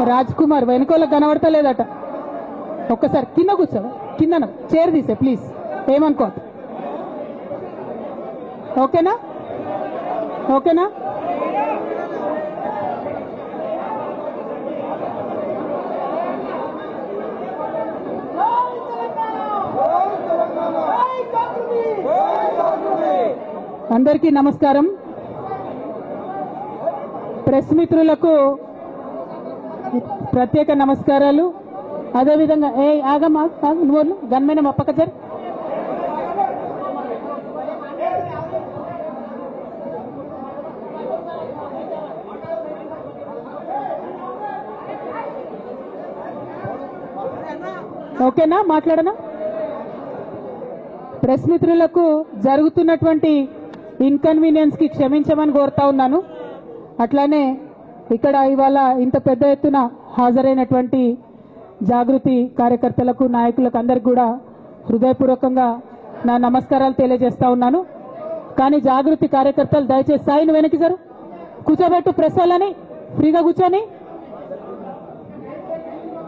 రాజ్ కుమార్ వెనుకోలకు కనబడతలేదట. ఒక్కసారి కింద కూర్చో, కింద చైర్ తీసే ప్లీజ్, ఏమనుకో. ఓకేనా? ఓకేనా? అందరికీ నమస్కారం. ప్రెస్ మిత్రులకు ప్రత్యేక నమస్కారాలు. అదేవిధంగా ఆగమ్మా నువ్వు గన్మైన మా పక్క జర్. ఓకేనా? మాట్లాడనా? ప్రెస్ మిత్రులకు జరుగుతున్నటువంటి ఇన్కన్వీనియన్స్ కి క్షమించమని కోరుతా ఉన్నాను. అట్లానే ఇక్కడ ఇవాళ ఇంత పెద్ద ఎత్తున హాజరైనటువంటి జాగృతి కార్యకర్తలకు, నాయకులకు అందరికి కూడా హృదయపూర్వకంగా నా నమస్కారాలు తెలియజేస్తా ఉన్నాను. కానీ జాగృతి కార్యకర్తలు దయచేసి సాయిని వెనక్కి జరు, కూర్చోబెట్టు, ప్రెస్ వాళ్ళని ఫ్రీగా కూర్చొని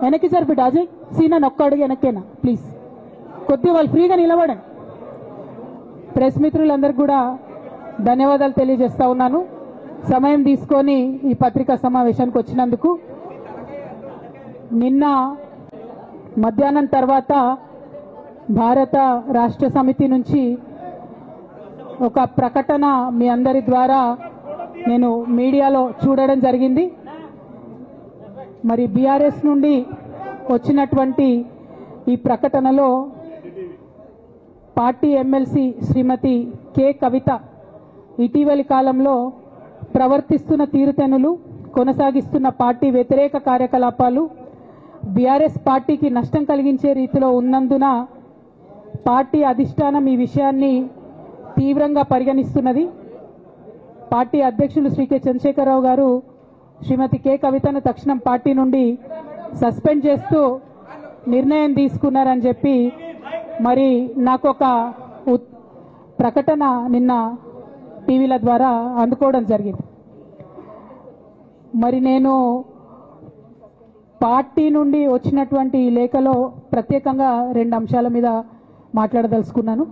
వెనక్కి జరు బిడ్డ. అజయ్ సీనా ఒక్క అడుగు వెనక్కేనా ప్లీజ్, కొద్దిగా వాళ్ళు ఫ్రీగా నిలబడండి. ప్రెస్ మిత్రులందరికీ కూడా ధన్యవాదాలు తెలియజేస్తా ఉన్నాను సమయం తీసుకొని ఈ పత్రికా సమావేశానికి వచ్చినందుకు. నిన్న మధ్యాహ్నం తర్వాత భారత రాష్ట్ర సమితి నుంచి ఒక ప్రకటన మీ అందరి ద్వారా నేను మీడియాలో చూడడం జరిగింది. మరి బీఆర్ఎస్ నుండి వచ్చినటువంటి ఈ ప్రకటనలో పార్టీ ఎమ్మెల్సీ శ్రీమతి కె కవిత ఇటీవలి కాలంలో ప్రవర్తిస్తున్న తీరుతెన్నులు, కొనసాగిస్తున్న పార్టీ వ్యతిరేక కార్యకలాపాలు బీఆర్ఎస్ పార్టీకి నష్టం కలిగించే రీతిలో ఉన్నందున పార్టీ అధిష్టానం ఈ విషయాన్ని తీవ్రంగా పరిగణిస్తున్నది. పార్టీ అధ్యక్షులు శ్రీ కె చంద్రశేఖరరావు గారు శ్రీమతి కె కవితను తక్షణం పార్టీ నుండి సస్పెండ్ చేస్తూ నిర్ణయం తీసుకున్నారని చెప్పి మరి నాకు ఒక ప్రకటన నిన్న టీవీల ద్వారా అందుకోవడం జరిగింది. మరి నేను పార్టీ నుండి వచ్చినటువంటి ఈ లేఖలో ప్రత్యేకంగా 2 అంశాల మీద మాట్లాడదలుచుకున్నాను.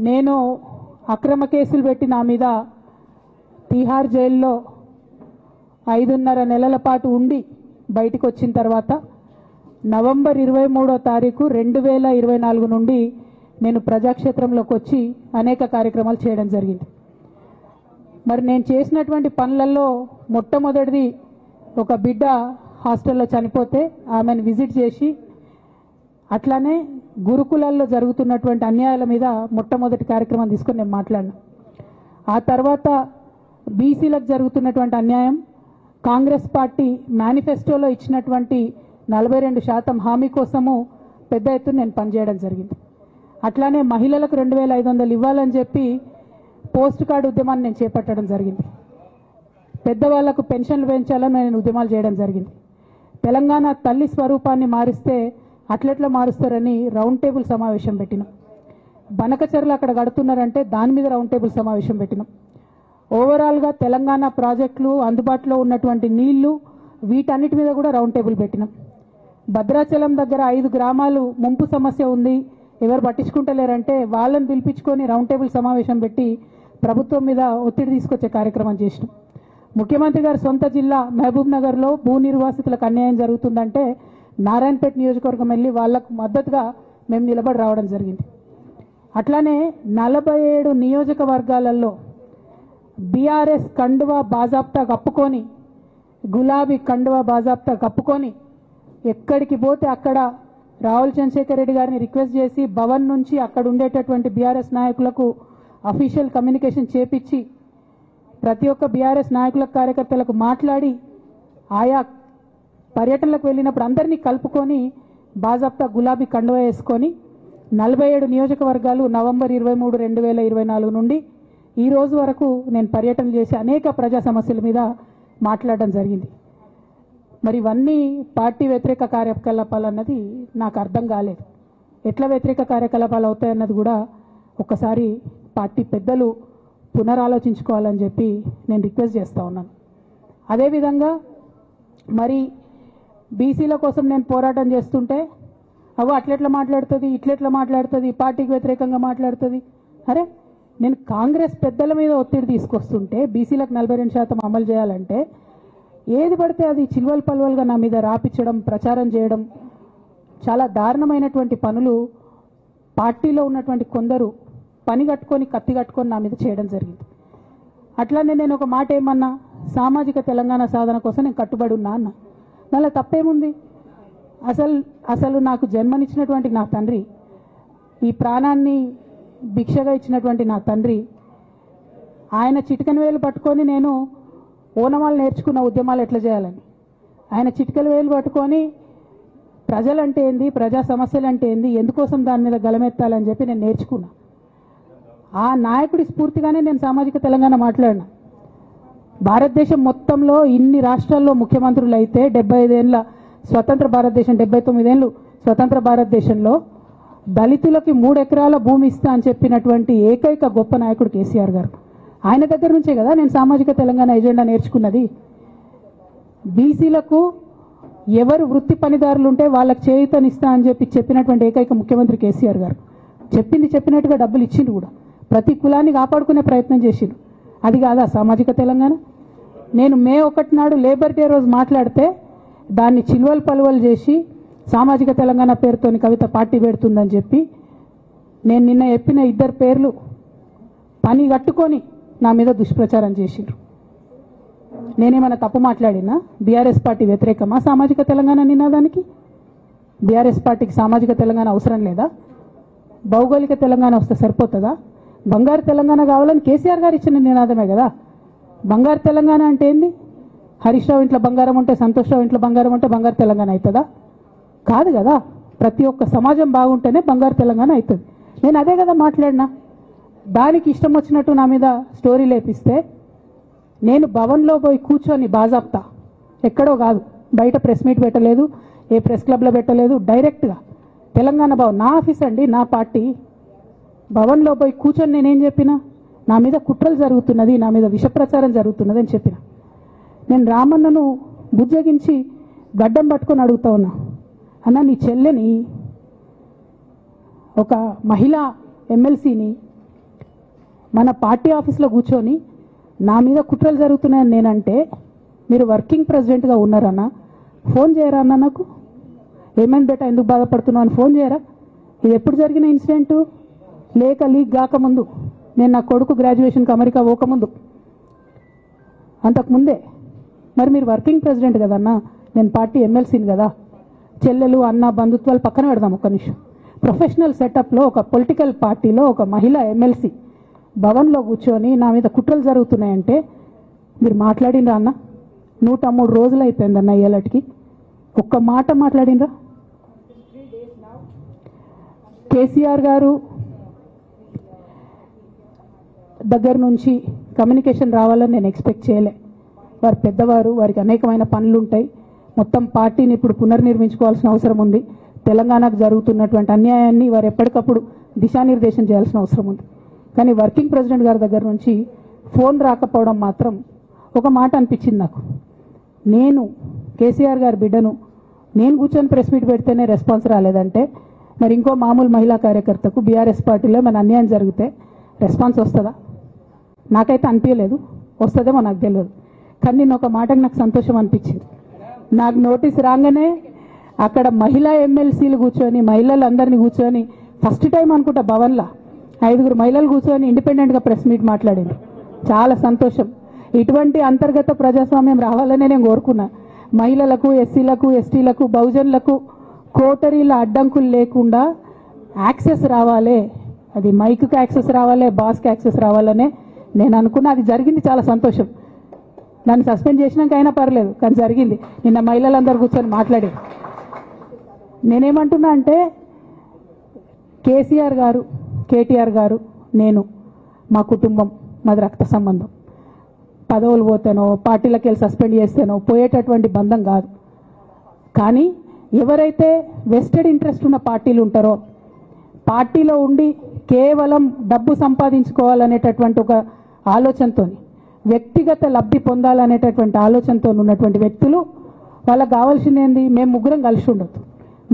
నేను అక్రమ కేసులు పెట్టి నా మీద తిహార్ జైల్లో 5.5 నెలల పాటు ఉండి బయటకు వచ్చిన తర్వాత నవంబర్ 23వ తారీఖు 2024 నుండి నేను ప్రజాక్షేత్రంలోకి వచ్చి అనేక కార్యక్రమాలు చేయడం జరిగింది. మరి నేను చేసినటువంటి పనులలో మొట్టమొదటిది, ఒక బిడ్డ హాస్టల్లో చనిపోతే ఆమెను విజిట్ చేసి, అట్లానే గురుకులాల్లో జరుగుతున్నటువంటి అన్యాయాల మీద మొట్టమొదటి కార్యక్రమం తీసుకొని నేను మాట్లాడినా. ఆ తర్వాత బీసీలకు జరుగుతున్నటువంటి అన్యాయం, కాంగ్రెస్ పార్టీ మేనిఫెస్టోలో ఇచ్చినటువంటి 42% హామీ కోసము పెద్ద ఎత్తున నేను పనిచేయడం జరిగింది. అట్లానే మహిళలకు 2500 ఇవ్వాలని చెప్పి పోస్ట్ కార్డు ఉద్యమాన్ని నేను చేపట్టడం జరిగింది. పెద్దవాళ్లకు పెన్షన్లు పెంచాలని నేను ఉద్యమాలు చేయడం జరిగింది. తెలంగాణ తల్లి స్వరూపాన్ని మారిస్తే అట్లెట్లా మారుస్తారని రౌండ్ టేబుల్ సమావేశం పెట్టినాం. బనకచర్లు అక్కడ కడుతున్నారంటే దాని మీద రౌండ్ టేబుల్ సమావేశం పెట్టినాం. ఓవరాల్గా తెలంగాణ ప్రాజెక్టులు, అందుబాటులో ఉన్నటువంటి నీళ్లు, వీటన్నిటి మీద కూడా రౌండ్ టేబుల్ పెట్టినాం. భద్రాచలం దగ్గర 5 గ్రామాలు ముంపు సమస్య ఉంది, ఎవరు పట్టించుకుంటలేరంటే వాళ్ళని పిలిపించుకొని రౌండ్ టేబుల్ సమావేశం పెట్టి ప్రభుత్వం మీద ఒత్తిడి తీసుకొచ్చే కార్యక్రమం చేసినాం. ముఖ్యమంత్రి గారి సొంత జిల్లా మహబూబ్ నగర్లో భూ నిర్వాసితులకు అన్యాయం జరుగుతుందంటే నారాయణపేట నియోజకవర్గం వెళ్ళి వాళ్లకు మద్దతుగా మేము నిలబడి రావడం జరిగింది. అట్లానే 47 నియోజకవర్గాలలో బీఆర్ఎస్ కండువా బాజాప్తా కప్పుకొని, గులాబీ కండువా బాజాప్తా కప్పుకొని ఎక్కడికి పోతే అక్కడ రావుల చంద్రశేఖర్ రెడ్డి గారిని రిక్వెస్ట్ చేసి భవన్ నుంచి అక్కడ ఉండేటటువంటి బీఆర్ఎస్ నాయకులకు అఫీషియల్ కమ్యూనికేషన్ చేపించి ప్రతి ఒక్క బీఆర్ఎస్ నాయకులకు, కార్యకర్తలకు మాట్లాడి ఆయా పర్యటనలకు వెళ్ళినప్పుడు అందరినీ కలుపుకొని బాజాప్తా గులాబీ కండువా వేసుకొని 47 నియోజకవర్గాలు నవంబర్ 23, 2024 నుండి ఈ రోజు వరకు నేను పర్యటన చేసి అనేక ప్రజా సమస్యల మీద మాట్లాడడం జరిగింది. మరి ఇవన్నీ పార్టీ వ్యతిరేక కార్యకలాపాలు అన్నది నాకు అర్థం కాలేదు. ఎట్లా వ్యతిరేక కార్యకలాపాలు అవుతాయన్నది కూడా ఒకసారి పార్టీ పెద్దలు పునరాలోచించుకోవాలని చెప్పి నేను రిక్వెస్ట్ చేస్తూ ఉన్నాను. అదేవిధంగా మరి బీసీల కోసం నేను పోరాటం చేస్తుంటే అవు అట్లెట్లా మాట్లాడుతుంది, ఇట్లెట్లా మాట్లాడుతుంది, పార్టీకి వ్యతిరేకంగా మాట్లాడుతుంది. అరే నేను కాంగ్రెస్ పెద్దల మీద ఒత్తిడి తీసుకొస్తుంటే బీసీలకు 42% అమలు చేయాలంటే ఏది పడితే అది చిల్వల్ పల్వల్గా నా మీద రాపించడం, ప్రచారం చేయడం, చాలా దారుణమైనటువంటి పనులు పార్టీలో ఉన్నటువంటి కొందరు పని కట్టుకొని కత్తి కట్టుకొని నా మీద చేయడం జరిగింది. అట్లానే నేను ఒక మాట ఏమన్నా, సామాజిక తెలంగాణ సాధన కోసం నేను కట్టుబడి ఉన్నా అన్న. దానిలో తప్పేముంది? అసలు నాకు జన్మనిచ్చినటువంటి నా తండ్రి, ఈ ప్రాణాన్ని భిక్షగా ఇచ్చినటువంటి నా తండ్రి, ఆయన చిటికెన వేలు పట్టుకొని నేను ఓనమాలు నేర్చుకున్న ఉద్యమాలు ఎట్లా చేయాలని, ఆయన చిటికెల వేలు పట్టుకొని ప్రజలంటే ఏంది, ప్రజా సమస్యలు అంటే ఏంది, ఎందుకోసం దాని మీద గలమెత్తాలని చెప్పి నేను నేర్చుకున్నా. ఆ నాయకుడి స్ఫూర్తిగానే నేను సామాజిక తెలంగాణ మాట్లాడినా. భారతదేశం మొత్తంలో ఇన్ని రాష్ట్రాల్లో ముఖ్యమంత్రులు అయితే 75 ఏళ్ళ స్వతంత్ర భారతదేశం, 79 ఏళ్ళు స్వతంత్ర భారతదేశంలో దళితులకి 3 ఎకరాల భూమి ఇస్తా అని చెప్పినటువంటి ఏకైక గొప్ప నాయకుడు కేసీఆర్ గారు. ఆయన దగ్గర నుంచే కదా నేను సామాజిక తెలంగాణ ఎజెండా నేర్చుకున్నది. బీసీలకు ఎవరు వృత్తి పనిదారులు ఉంటే వాళ్ళకి చేయూతనిస్తా అని చెప్పినటువంటి ఏకైక ముఖ్యమంత్రి కేసీఆర్ గారు. చెప్పినట్టుగా డబ్బులు ఇచ్చిండు కూడా, ప్రతి కులాన్ని కాపాడుకునే ప్రయత్నం చేసిండు. అది కాదా సామాజిక తెలంగాణ? నేను మే 1 నాడు లేబర్ డే రోజు మాట్లాడితే దాన్ని చిల్వల్ పలువలు చేసి సామాజిక తెలంగాణ పేరుతోని కవిత పార్టీ పెడుతుందని చెప్పి నేను నిన్న చెప్పిన 2 పేర్లు పని కట్టుకొని నా మీద దుష్ప్రచారం చేసిండ్రు. నేనేమైనా తప్పు మాట్లాడినా? బీఆర్ఎస్ పార్టీ వ్యతిరేకమా సామాజిక తెలంగాణ నినాదానికి? బీఆర్ఎస్ పార్టీకి సామాజిక తెలంగాణ అవసరం లేదా? భౌగోళిక తెలంగాణ వస్తే సరిపోతుందా? బంగారు తెలంగాణ కావాలని కేసీఆర్ గారు ఇచ్చిన నినాదమే కదా. బంగారు తెలంగాణ అంటే ఏంది? హరీష్ రావు ఇంట్లో బంగారం ఉంటే, సంతోష్ రావు ఇంట్లో బంగారం ఉంటే బంగారు తెలంగాణ అవుతుందా? కాదు కదా. ప్రతి ఒక్క సమాజం బాగుంటేనే బంగారు తెలంగాణ అవుతుంది. నేను అదే కదా మాట్లాడినా. దానికి ఇష్టం వచ్చినట్టు నా మీద స్టోరీ లేపిస్తే నేను భవన్లో పోయి కూర్చొని బాజాప్తా, ఎక్కడో కాదు, బయట ప్రెస్ మీట్ పెట్టలేదు, ఏ ప్రెస్ క్లబ్లో పెట్టలేదు, డైరెక్ట్గా తెలంగాణ భవన్ నా ఆఫీస్ అండి, నా పార్టీ భవన్లో పోయి కూర్చొని నేనేం చెప్పినా, నా మీద కుట్రలు జరుగుతున్నది, నా మీద విషప్రచారం జరుగుతున్నది అని చెప్పిన. నేను రామన్నను బుజ్జగించి గడ్డం పట్టుకొని అడుగుతా ఉన్నా, అన్న నీ చెల్లెని, ఒక మహిళా ఎమ్మెల్సీని మన పార్టీ ఆఫీస్లో కూర్చొని నా మీద కుట్రలు జరుగుతున్నాయని నేనంటే మీరు వర్కింగ్ ప్రెసిడెంట్గా ఉన్నారన్న, ఫోన్ చేయరా అన్న నాకు? ఏమైంది బేటా, ఎందుకు బాధపడుతున్నావు అని ఫోన్ చేయరా? ఇది ఎప్పుడు జరిగిన ఇన్సిడెంటు? లేక లీక్ కాకముందు, నేను నా కొడుకు గ్రాడ్యుయేషన్కి అమెరికా పోకముందు, అంతకుముందే. మరి మీరు వర్కింగ్ ప్రెసిడెంట్ కదన్నా, నేను పార్టీ ఎమ్మెల్సీని కదా. చెల్లెలు అన్న బంధుత్వాలు పక్కన పెడదాం ఒక్క నిమిషం. ప్రొఫెషనల్ సెటప్లో ఒక పొలిటికల్ పార్టీలో ఒక మహిళా ఎమ్మెల్సీ భవన్లో కూర్చొని నా మీద కుట్రలు జరుగుతున్నాయంటే మీరు మాట్లాడినరా అన్న? 103 రోజులు అయిపోయిందన్న ఇయ్యాలటికి, ఒక్క మాట మాట్లాడినరా? కేసీఆర్ గారు దగ్గర నుంచి కమ్యూనికేషన్ రావాలని నేను ఎక్స్పెక్ట్ చేయలే. వారు పెద్దవారు, వారికి అనేకమైన పనులు ఉంటాయి. మొత్తం పార్టీని ఇప్పుడు పునర్నిర్మించుకోవాల్సిన అవసరం ఉంది. తెలంగాణకు జరుగుతున్నటువంటి అన్యాయాన్ని వారు ఎప్పటికప్పుడు దిశానిర్దేశం చేయాల్సిన అవసరం ఉంది. కానీ వర్కింగ్ ప్రెసిడెంట్ గారి దగ్గర నుంచి ఫోన్ రాకపోవడం మాత్రం ఒక మాట అనిపించింది నాకు. నేను కేసీఆర్ గారి బిడ్డను, నేను కూర్చొని ప్రెస్ మీట్ పెడితేనే రెస్పాన్స్ రాలేదంటే మరి ఇంకో మామూలు మహిళా కార్యకర్తకు బీఆర్ఎస్ పార్టీలో మన అన్యాయం జరిగితే రెస్పాన్స్ వస్తుందా? నాకైతే అనిపించలేదు. వస్తుందేమో నాకు తెలియదు. కానీ నేను ఒక మాటకు నాకు సంతోషం అనిపించింది. నాకు నోటీస్ రాగానే అక్కడ మహిళా ఎమ్మెల్సీలు కూర్చొని, మహిళలందరినీ కూర్చొని, ఫస్ట్ టైం అనుకుంటా భవన్లో 5 మహిళలు కూర్చొని ఇండిపెండెంట్గా ప్రెస్ మీట్ మాట్లాడింది. చాలా సంతోషం. ఇటువంటి అంతర్గత ప్రజాస్వామ్యం రావాలనే నేను కోరుకున్నా. మహిళలకు, ఎస్సీలకు, ఎస్టీలకు, బహుజనులకు కోటరీల అడ్డంకులు లేకుండా యాక్సెస్ రావాలి. అది మైక్కి యాక్సెస్ రావాలి, బాస్కి యాక్సెస్ రావాలనే నేను అనుకున్నా. అది జరిగింది, చాలా సంతోషం. నన్ను సస్పెండ్ చేసినాక అయినా పర్లేదు, కానీ జరిగింది. నిన్న మహిళలందరూ కూర్చొని మాట్లాడి నేనేమంటున్నా అంటే, కేసీఆర్ గారు, కేటీఆర్ గారు, నేను, మా కుటుంబం, మాది రక్త సంబంధం. పదవులు పోతేనో, పార్టీలకు వెళ్ళి సస్పెండ్ చేస్తేనో పోయేటటువంటి బంధం కాదు. కానీ ఎవరైతే వెస్టెడ్ ఇంట్రెస్ట్ ఉన్న పార్టీలు ఉంటారో, పార్టీలో ఉండి కేవలం డబ్బు సంపాదించుకోవాలనేటటువంటి ఒక ఆలోచనతో, వ్యక్తిగత లబ్ధి పొందాలనేటటువంటి ఆలోచనతో ఉన్నటువంటి వ్యక్తులు వాళ్ళకి కావాల్సింది ఏంది? మేము ముగ్గురం కలిసి ఉండొద్దు,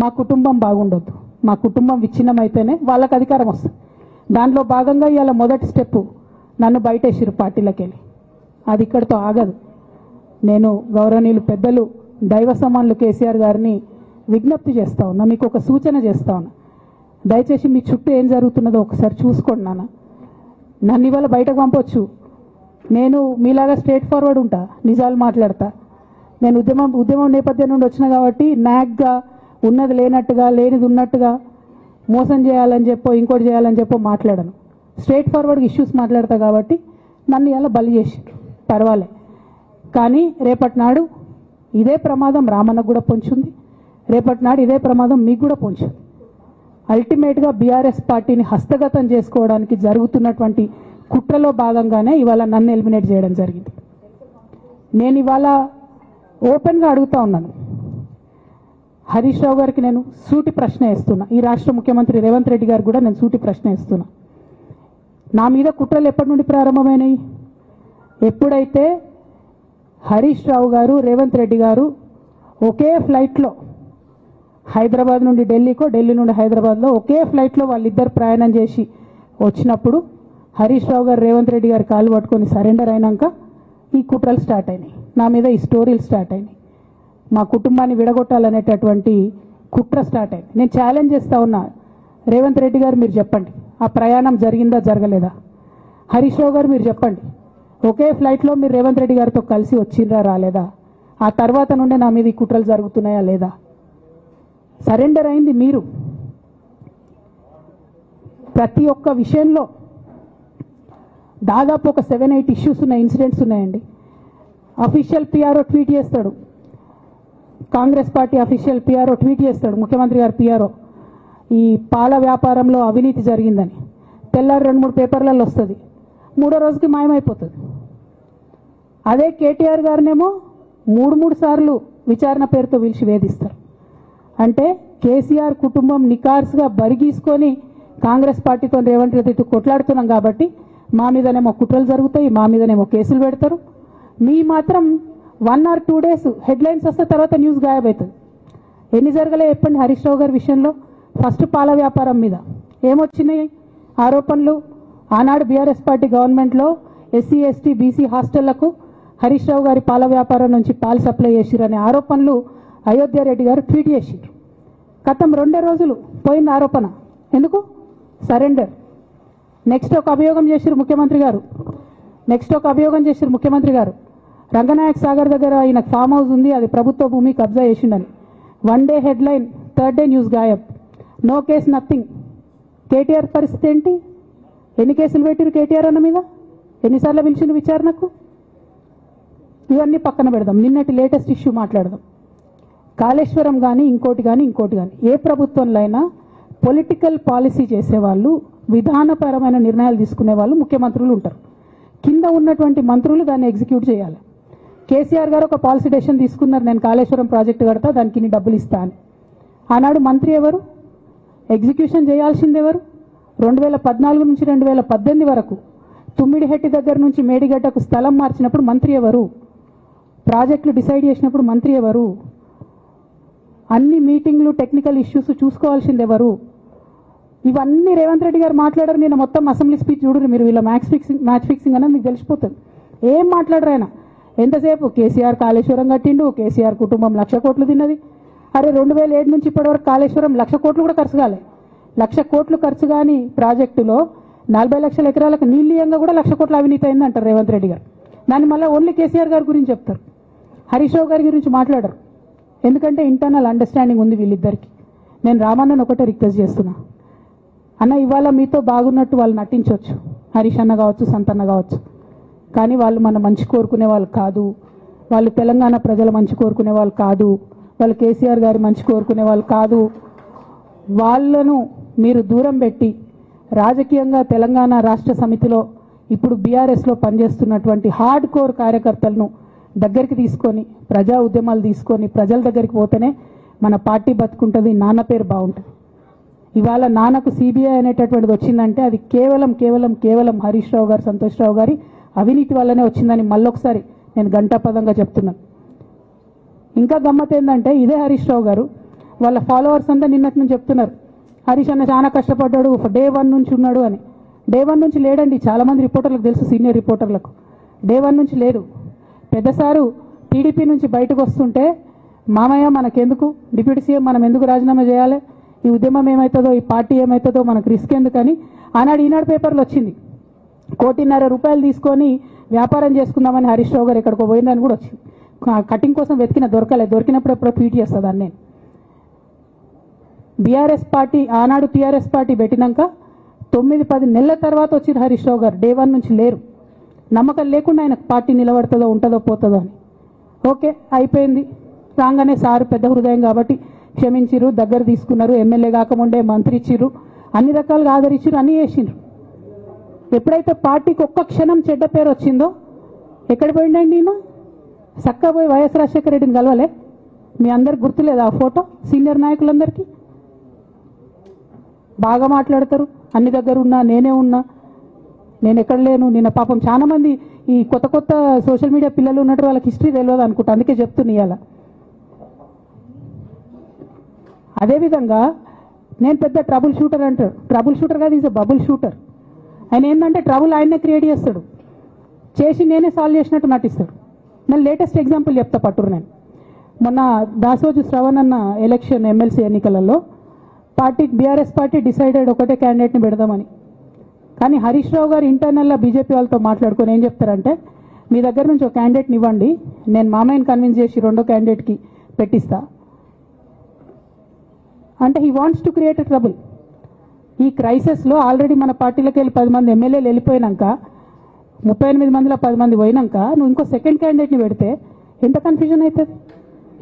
మా కుటుంబం బాగుండొద్దు, మా కుటుంబం విచ్ఛిన్నమైతేనే వాళ్ళకి అధికారం వస్తుంది. దాంట్లో భాగంగా ఇవాళ మొదటి స్టెప్ నన్ను బయటేసిరు పార్టీలోకి వెళ్ళి. అది ఇక్కడితో ఆగదు. నేను గౌరవనీయులు పెద్దలు దైవ సమానులు కేసీఆర్ గారిని విజ్ఞప్తి చేస్తా ఉన్నా, మీకు ఒక సూచన చేస్తా ఉన్నా. దయచేసి మీ చుట్టూ ఏం జరుగుతున్నదో ఒకసారి చూసుకోండి నాన్న. నన్ను ఇవాళ బయటకు పంపొచ్చు, నేను మీలాగా స్ట్రేట్ ఫార్వర్డ్ ఉంటా, నిజాలు మాట్లాడతా. నేను ఉద్యమం నేపథ్యం నుండి వచ్చిన కాబట్టి నాగ్గా ఉన్నది లేనట్టుగా లేనిది ఉన్నట్టుగా మోసం చేయాలని చెప్పో ఇంకోటి చేయాలని చెప్పో మాట్లాడను. స్ట్రేట్ ఫార్వర్డ్ ఇష్యూస్ మాట్లాడతా కాబట్టి నన్ను ఇలా బలి చేసి పర్వాలే. కానీ రేపటి నాడు ఇదే ప్రమాదం రామన్నకు కూడా పొంచుంది, రేపటి నాడు ఇదే ప్రమాదం మీకు కూడా పొంచుంది. అల్టిమేట్గా బీఆర్ఎస్ పార్టీని హస్తగతం చేసుకోవడానికి జరుగుతున్నటువంటి కుట్రలో భాగంగానే ఇవాళ నన్ను ఎలిమినేట్ చేయడం జరిగింది. నేను ఇవాళ ఓపెన్గా అడుగుతా ఉన్నాను, హరీష్ రావు గారికి నేను సూటి ప్రశ్న వేస్తున్నా, ఈ రాష్ట్ర ముఖ్యమంత్రి రేవంత్ రెడ్డి గారు కూడా నేను సూటి ప్రశ్న వేస్తున్నా. నా మీద కుట్రలు ఎప్పటి నుండి ప్రారంభమైనాయి? ఎప్పుడైతే హరీష్ రావు గారు రేవంత్ రెడ్డి గారు ఒకే ఫ్లైట్లో హైదరాబాద్ నుండి ఢిల్లీకో, ఢిల్లీ నుండి హైదరాబాద్లో ఒకే ఫ్లైట్లో వాళ్ళిద్దరు ప్రయాణం చేసి వచ్చినప్పుడు హరీష్ రావు గారు రేవంత్ రెడ్డి గారు కాలు పట్టుకొని సరెండర్ అయినాక ఈ కుట్రలు స్టార్ట్ అయినాయి, నా మీద ఈ స్టోరీలు స్టార్ట్ అయినాయి, మా కుటుంబాన్ని విడగొట్టాలనేటటువంటి కుట్ర స్టార్ట్ అయింది. నేను ఛాలెంజ్ చేస్తా ఉన్నా, రేవంత్ రెడ్డి గారు మీరు చెప్పండి, ఆ ప్రయాణం జరిగిందా జరగలేదా? హరీష్ రావు గారు మీరు చెప్పండి, ఒకే ఫ్లైట్లో మీరు రేవంత్ రెడ్డి గారితో కలిసి వచ్చిండ్రా రాలేదా? ఆ తర్వాత నుండే నా మీద ఈ కుట్రలు జరుగుతున్నాయా లేదా? సరెండర్ అయింది మీరు. ప్రతి ఒక్క విషయంలో దాదాపు ఒక 7-8 ఇష్యూస్ ఉన్నాయి, ఇన్సిడెంట్స్ ఉన్నాయండి. అఫీషియల్ పిఆర్ఓ ట్వీట్ చేస్తాడు, Congress party official PRO tweet చేస్తాడు, ముఖ్యమంత్రి గారు పిఆర్ఓ, ఈ పాల వ్యాపారంలో అవినీతి జరిగిందని. తెల్లారి 2-3 పేపర్లలో వస్తుంది, 3వ రోజుకి మాయమైపోతుంది. అదే కేటీఆర్ గారినేమో 3 సార్లు విచారణ పేరుతో పిలిచి వేధిస్తారు. అంటే కేసీఆర్ కుటుంబం నికార్స్గా బరిగీసుకొని కాంగ్రెస్ పార్టీతో రేవంత్ రెడ్డితో కొట్లాడుతున్నాం కాబట్టి మా మీదనేమో కుట్రలు జరుగుతాయి, మా మీదనేమో కేసులు పెడతారు. మీ మాత్రం 1 or 2 days హెడ్లైన్స్ వస్తే తర్వాత న్యూస్ గాయబవుతుంది. ఎన్ని జరగలే చెప్పండి హరీష్ రావు గారి విషయంలో? ఫస్ట్ పాల వ్యాపారం మీద ఏమొచ్చినాయి ఆరోపణలు? ఆనాడు బీఆర్ఎస్ పార్టీ గవర్నమెంట్లో SC ST BC హాస్టళ్లకు Harish Rao గారి పాల వ్యాపారం నుంచి పాలు సప్లై చేసిరనే ఆరోపణలు అయోధ్య రెడ్డి గారు ట్వీట్ చేసిరు. గతం 2 రోజులు పోయింది ఆరోపణ. ఎందుకు? సరెండర్. నెక్స్ట్ ఒక అభియోగం చేసిరు ముఖ్యమంత్రి గారు, రంగనాయక్ సాగర్ దగ్గర ఆయన ఫామ్ హౌస్ ఉంది, అది ప్రభుత్వ భూమి, కబ్జా చేసిండని. 1 day headline, 3rd day news గాయబ్. No case, nothing. కేటీఆర్ పరిస్థితి ఏంటి? ఎన్ని కేసులు పెట్టిరు కేటీఆర్ అన్న మీద? ఎన్నిసార్లు పిలిచిండు విచారణకు? ఇవన్నీ పక్కన పెడదాం, నిన్నటి లేటెస్ట్ ఇష్యూ మాట్లాడదాం. కాళేశ్వరం కానీ ఇంకోటి కానీ ఏ ప్రభుత్వంలో అయినా పొలిటికల్ పాలసీ చేసేవాళ్ళు, విధానపరమైన నిర్ణయాలు తీసుకునే వాళ్ళు ముఖ్యమంత్రులు ఉంటారు. కింద ఉన్నటువంటి మంత్రులు దాన్ని ఎగ్జిక్యూట్ చేయాలి. కేసీఆర్ గారు ఒక పాలసీ డెసిషన్ తీసుకున్నారు, నేను కాళేశ్వరం ప్రాజెక్టు కడతా, దానికి ఇన్ని డబ్బులు ఇస్తా అని. ఆనాడు మంత్రి ఎవరు? ఎగ్జిక్యూషన్ చేయాల్సింది ఎవరు? 2014 నుంచి 2018 వరకు తుమ్మిడిహెట్టి దగ్గర నుంచి మేడిగడ్డకు స్థలం మార్చినప్పుడు మంత్రి ఎవరు? ప్రాజెక్టులు డిసైడ్ చేసినప్పుడు మంత్రి ఎవరు? అన్ని మీటింగ్లు టెక్నికల్ ఇష్యూస్ చూసుకోవాల్సింది ఎవరు? ఇవన్నీ రేవంత్ రెడ్డి గారు మాట్లాడారు. నేను మొత్తం అసెంబ్లీ స్పీచ్ చూడరు మీరు, వీళ్ళ మ్యాచ్ ఫిక్సింగ్ అనేది మీకు తెలిసిపోతుంది. ఏం మాట్లాడరు ఆయన. ఎంతసేపు కేసీఆర్ కాళేశ్వరం కట్టిండు, కేసీఆర్ కుటుంబం 1,00,000 కోట్లు తిన్నది. అరే 2007 నుంచి ఇప్పటివరకు కాళేశ్వరం 1,00,000 కోట్లు కూడా ఖర్చు కాలే. 1,00,000 కోట్లు ఖర్చు కాని ప్రాజెక్టులో 40 లక్షల ఎకరాలకు నీళ్ళీయంగా కూడా 1,00,000 కోట్ల అవినీతి అయింది అంటారు రేవంత్ రెడ్డి గారు. దాన్ని మళ్ళీ ఓన్లీ కేసీఆర్ గారి గురించి చెప్తారు, హరీష్ రావు గారి గురించి మాట్లాడరు. ఎందుకంటే ఇంటర్నల్ అండర్స్టాండింగ్ ఉంది వీళ్ళిద్దరికి. నేను రామన్నను ఒకటే రిక్వెస్ట్ చేస్తున్నా, అన్న ఇవాళ మీతో బాగున్నట్టు వాళ్ళు నటించవచ్చు, హరీష్ అన్న కావచ్చు, సంతన్న కావచ్చు, కానీ వాళ్ళు మన మంచి కోరుకునే వాళ్ళు కాదు, వాళ్ళు తెలంగాణ ప్రజల మంచి కోరుకునే వాళ్ళు కాదు, వాళ్ళు కేసీఆర్ గారి మంచి కోరుకునే వాళ్ళు కాదు. వాళ్ళను మీరు దూరం పెట్టి రాజకీయంగా తెలంగాణ రాష్ట్ర సమితిలో ఇప్పుడు బీఆర్ఎస్లో పనిచేస్తున్నటువంటి హార్డ్ కోర్ కార్యకర్తలను దగ్గరికి తీసుకొని ప్రజా ఉద్యమాలు తీసుకొని ప్రజల దగ్గరికి పోతేనే మన పార్టీ బతుకుంటుంది, నాన్న పేరు బాగుంటుంది. ఇవాళ నాన్నకు సిబిఐ అనేటటువంటిది వచ్చిందంటే అది కేవలం హరీష్ రావు గారు, సంతోష్ రావు గారి అవినీతి వల్లనే వచ్చిందని మళ్ళొకసారి నేను ఘంటాపదంగా చెప్తున్నాను. ఇంకా గమ్మత్ ఏంటంటే ఇదే హరీష్ రావు గారు వాళ్ళ ఫాలోవర్స్ అంతా నిన్నటి నుంచి చెప్తున్నారు హరీష్ అన్న చాలా కష్టపడ్డాడు డే 1 నుంచి ఉన్నాడు అని. డే 1 నుంచి లేడండి. చాలామంది రిపోర్టర్లకు తెలుసు, సీనియర్ రిపోర్టర్లకు డే 1 నుంచి లేడు. పెద్ద సారు టీడీపీ నుంచి బయటకు వస్తుంటే మామయ్య మనకెందుకు, డిప్యూటీ సీఎం మనం ఎందుకు రాజీనామా చేయాలి, ఈ ఉద్యమం ఏమవుతుందో ఈ పార్టీ ఏమవుతుందో మనకు రిస్క్ ఎందుకని ఆనాడు ఈనాడు పేపర్లో వచ్చింది. 1.5 కోటి తీసుకొని వ్యాపారం చేసుకుందామని హరీష్ రావు గారు ఎక్కడికో పోయిందని కూడా వచ్చింది. కటింగ్ కోసం వెతికిన దొరికినప్పుడు ఎప్పుడో ట్వీట్ చేస్తుందని నేను. బీఆర్ఎస్ పార్టీ ఆనాడు టీఆర్ఎస్ పార్టీ పెట్టినాక 9-10 నెలల తర్వాత వచ్చింది హరీష్ రావు గారు. డే 1 నుంచి లేరు. నమ్మకం లేకుండా ఆయన పార్టీ నిలబడుతుందో ఉంటుందో పోతుందో అని. ఓకే అయిపోయింది. రాగానే సారు పెద్ద హృదయం కాబట్టి క్షమించిరు, దగ్గర తీసుకున్నారు, ఎమ్మెల్యే కాకముందే మంత్రి ఇచ్చిర్రు, అన్ని రకాలుగా ఆదరించిరు, అన్నీ చేసిండ్రు. ఎప్పుడైతే పార్టీకి ఒక్క క్షణం చెడ్డ పేరు వచ్చిందో ఎక్కడ పోయిండండి ఈయన? చక్కగా పోయి వైఎస్ రాజశేఖర రెడ్డిని కలవలే? మీ అందరికి గుర్తులేదు ఆ ఫోటో? సీనియర్ నాయకులందరికీ బాగా మాట్లాడతారు, అన్ని దగ్గర ఉన్నా, నేనే ఉన్నా, నేను ఎక్కడ లేను. నిన్న పాపం చాలా మంది ఈ కొత్త సోషల్ మీడియా పిల్లలు ఉన్నట్టు వాళ్ళకి హిస్టరీ తెలియదు అనుకుంటా, అందుకే చెప్తున్నా ఇవాళ. అదేవిధంగా నేను పెద్ద ట్రబుల్ షూటర్ అంటారు. ట్రబుల్ షూటర్ కాదు, ఈజ్ ఎ బబుల్ షూటర్. ఆయన ఏంటంటే ట్రబుల్ ఆయనే క్రియేట్ చేస్తాడు, చేసి నేనే సాల్వ్ చేసినట్టు నటిస్తాడు. నేను లేటెస్ట్ ఎగ్జాంపుల్ చెప్తా పట్టురు. నేను మొన్న దాసోజు శ్రవణ్ అన్న ఎలక్షన్ ఎమ్మెల్సీ ఎన్నికలలో బీఆర్ఎస్ పార్టీ డిసైడెడ్ ఒకటే క్యాండిడేట్ని పెడదామని. కానీ హరీష్ రావు గారు ఇంటర్నల్గా బీజేపీ వాళ్ళతో మాట్లాడుకొని ఏం చెప్తారంటే, మీ దగ్గర నుంచి ఒక క్యాండిడేట్ని ఇవ్వండి, నేను మామయ్యని కన్విన్స్ చేసి 2వ క్యాండిడేట్కి పెట్టిస్తా అంటే he wants to create a trouble. ఈ క్రైసిస్లో ఆల్రెడీ మన పార్టీలోకి వెళ్ళి 10 మంది ఎమ్మెల్యేలు వెళ్ళిపోయినాక, 38 మందిలో 10 మంది పోయినాక నువ్వు ఇంకో సెకండ్ క్యాండిడేట్ని పెడితే ఎంత కన్ఫ్యూజన్ అవుతుంది?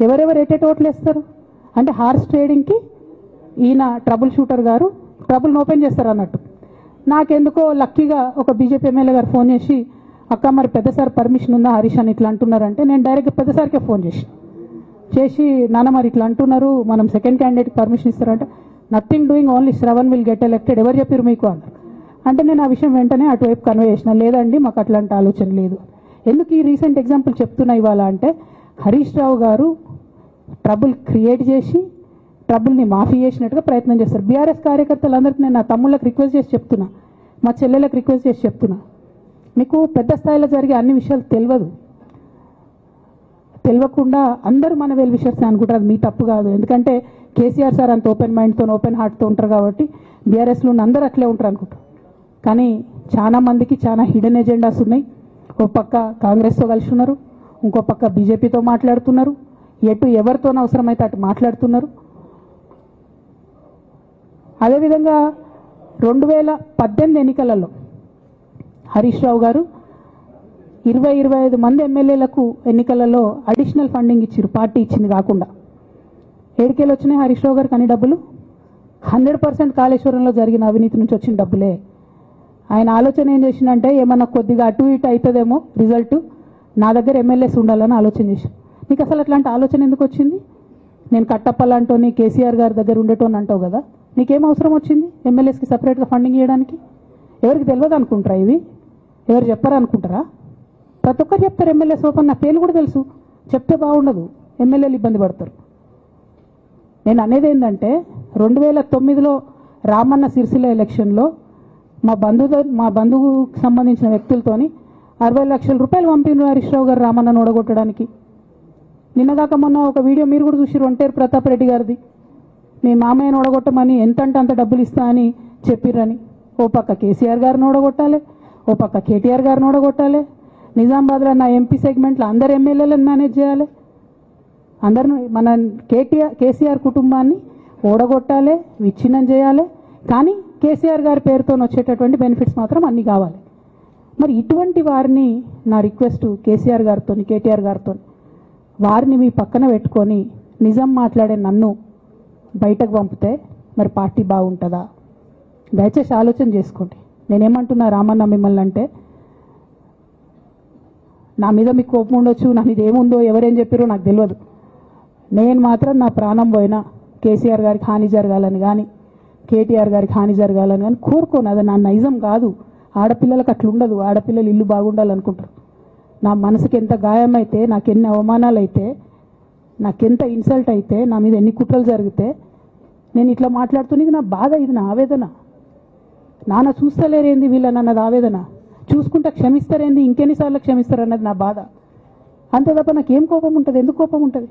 ఎవరెవరు ఎటెట్ ఓట్లు వేస్తారు? అంటే హార్స్ ట్రేడింగ్కి ఈయన ట్రబుల్ షూటర్ గారు ట్రబుల్ని ఓపెన్ చేస్తారు అన్నట్టు. నాకెందుకో లక్కీగా ఒక బీజేపీ ఎమ్మెల్యే గారు ఫోన్ చేసి, అక్క మరి పెద్దసారి పర్మిషన్ ఉందా హరీష్ అని ఇట్లా అంటున్నారంటే, నేను డైరెక్ట్గా పెద్దసారికే ఫోన్ చేసి నాన్న మరి ఇట్లా అంటున్నారు, మనం సెకండ్ క్యాండిడేట్కి పర్మిషన్ ఇస్తారంటే, nothing doing, only Shravan will get elected, ఎవరు చెప్పారు మీకు అన్నారు. అంటే నేను ఆ విషయం వెంటనే అటువైపు కన్వే చేసిన, లేదండి మాకు అట్లాంటి ఆలోచన లేదు. ఎందుకు ఈ రీసెంట్ ఎగ్జాంపుల్ చెప్తున్నా ఇవాళ అంటే, హరీష్ రావు గారు ట్రబుల్ క్రియేట్ చేసి ట్రబుల్ని మాఫీ చేసినట్టుగా ప్రయత్నం చేస్తారు. బీఆర్ఎస్ కార్యకర్తలందరికీ నేను నా తమ్ముళ్ళకి రిక్వెస్ట్ చేసి చెప్తున్నా, మా చెల్లెలకు రిక్వెస్ట్ చేసి చెప్తున్నా, మీకు పెద్ద స్థాయిలో జరిగే అన్ని విషయాలు తెలియకుండా అందరూ మన వెల్ విషర్స్ అనుకుంటారు. మీ తప్పు కాదు, ఎందుకంటే కేసీఆర్ సార్ అంత ఓపెన్ మైండ్తో ఓపెన్ హార్ట్తో ఉంటారు కాబట్టి బీఆర్ఎస్లో ఉన్న అందరూ అట్లే ఉంటారు అనుకుంటారు. కానీ చాలా మందికి చాలా హిడెన్ ఎజెండాస్ ఉన్నాయి. ఒక పక్క కాంగ్రెస్తో కలిసి ఉన్నారు, ఇంకో పక్క బీజేపీతో మాట్లాడుతున్నారు, ఎటు ఎవరితోనూ అవసరమైతే అటు మాట్లాడుతున్నారు. అదేవిధంగా 2018 ఎన్నికలలో హరీష్ రావు గారు 20-25 మంది ఎమ్మెల్యేలకు ఎన్నికలలో అడిషనల్ ఫండింగ్ ఇచ్చారు, పార్టీ ఇచ్చింది కాకుండా. ఏడికేలు వచ్చినాయి హరీష్ రావు గారికి అన్ని డబ్బులు? 100% కాళేశ్వరంలో జరిగిన అవినీతి నుంచి వచ్చిన డబ్బులే. ఆయన ఆలోచన ఏం చేసిందంటే, ఏమన్నా కొద్దిగా అటు ఇటు అవుతుందేమో రిజల్ట్, నా దగ్గర ఎమ్మెల్యేస్ ఉండాలని ఆలోచన చేశాను. నీకు అసలు అట్లాంటి ఆలోచన ఎందుకు వచ్చింది? నేను కట్టప్పలాంటోని కేసీఆర్ గారి దగ్గర ఉండేటోని అంటావు కదా, నీకేం అవసరం వచ్చింది ఎమ్మెల్యేస్కి సపరేట్గా ఫండింగ్ ఇవ్వడానికి? ఎవరికి తెలియదు అనుకుంటారా? ఇది ఎవరు చెప్పారు అనుకుంటారా? ప్రతి ఒక్కరు చెప్తారు ఎమ్మెల్యేస్ ఓపెన్, నా పేర్లు కూడా తెలుసు, చెప్తే బాగుండదు, ఎమ్మెల్యేలు ఇబ్బంది పడతారు. నేను అనేది ఏంటంటే, 2009లో రామన్న సిరిసిల్ల ఎలక్షన్లో మా బంధువుకు సంబంధించిన వ్యక్తులతోని 60 లక్షల రూపాయలు పంపిన హరీష్ రావు గారు రామన్నను ఓడగొట్టడానికి. నిన్నగాక మొన్న ఒక వీడియో మీరు కూడా చూసిరు, ఒంటేరు ప్రతాప్ రెడ్డి గారిది. మీ మామయ్యను ఓడగొట్టమని ఎంతంటే అంత డబ్బులు ఇస్తా అని చెప్పిర్రని. ఓ పక్క కేసీఆర్ గారిని ఓడగొట్టాలి, ఓ పక్క కేటీఆర్ గారిని ఓడగొట్టాలి, నిజామాబాద్లో నా ఎంపీ సెగ్మెంట్లో అందరు ఎమ్మెల్యేలను మేనేజ్ చేయాలి, అందరిని మన కేసీఆర్ కుటుంబాన్ని ఓడగొట్టాలి, విచ్ఛిన్నం చేయాలి. కానీ కేసీఆర్ గారి పేరుతో వచ్చేటటువంటి బెనిఫిట్స్ మాత్రం అన్నీ కావాలి. మరి ఇటువంటి వారిని నా రిక్వెస్ట్ కేసీఆర్ గారితో కేటీఆర్ గారితో, వారిని మీ పక్కన పెట్టుకొని నిజం మాట్లాడే నన్ను బయటకు పంపితే మరి పార్టీ బాగుంటుందా? దయచేసి ఆలోచన చేసుకోండి. నేనేమంటున్నా రామన్న మిమ్మల్ని అంటే, నా మీద మీకు కోపం ఉండొచ్చు, నా మీద ఏముందో ఎవరేం చెప్పారో నాకు తెలియదు. నేను మాత్రం నా ప్రాణం పోయినా కేసీఆర్ గారికి హాని జరగాలని కానీ కేటీఆర్ గారికి హాని జరగాలని కానీ కోరుకోను. అది నా నైజం కాదు. ఆడపిల్లలకు అట్లా ఉండదు. ఆడపిల్లలు ఇల్లు బాగుండాలనుకుంటారు. నా మనసుకి ఎంత గాయమైతే, నాకు ఎన్ని అవమానాలు అయితే నాకెంత ఇన్సల్ట్ అయితే, నా మీద ఎన్ని కుట్రలు జరిగితే నేను ఇట్లా మాట్లాడుతున్నది నా బాధ, ఇది నా ఆవేదన. నాన్న చూస్తలేరేంది వీళ్ళని అన్నది ఆవేదన, చూసుకుంటా క్షమిస్తారేంది ఇంకెన్నిసార్లు క్షమిస్తారు అన్నది నా బాధ. అంతే తప్ప నాకేం కోపం ఉంటుంది? ఎందుకు కోపం ఉంటుంది?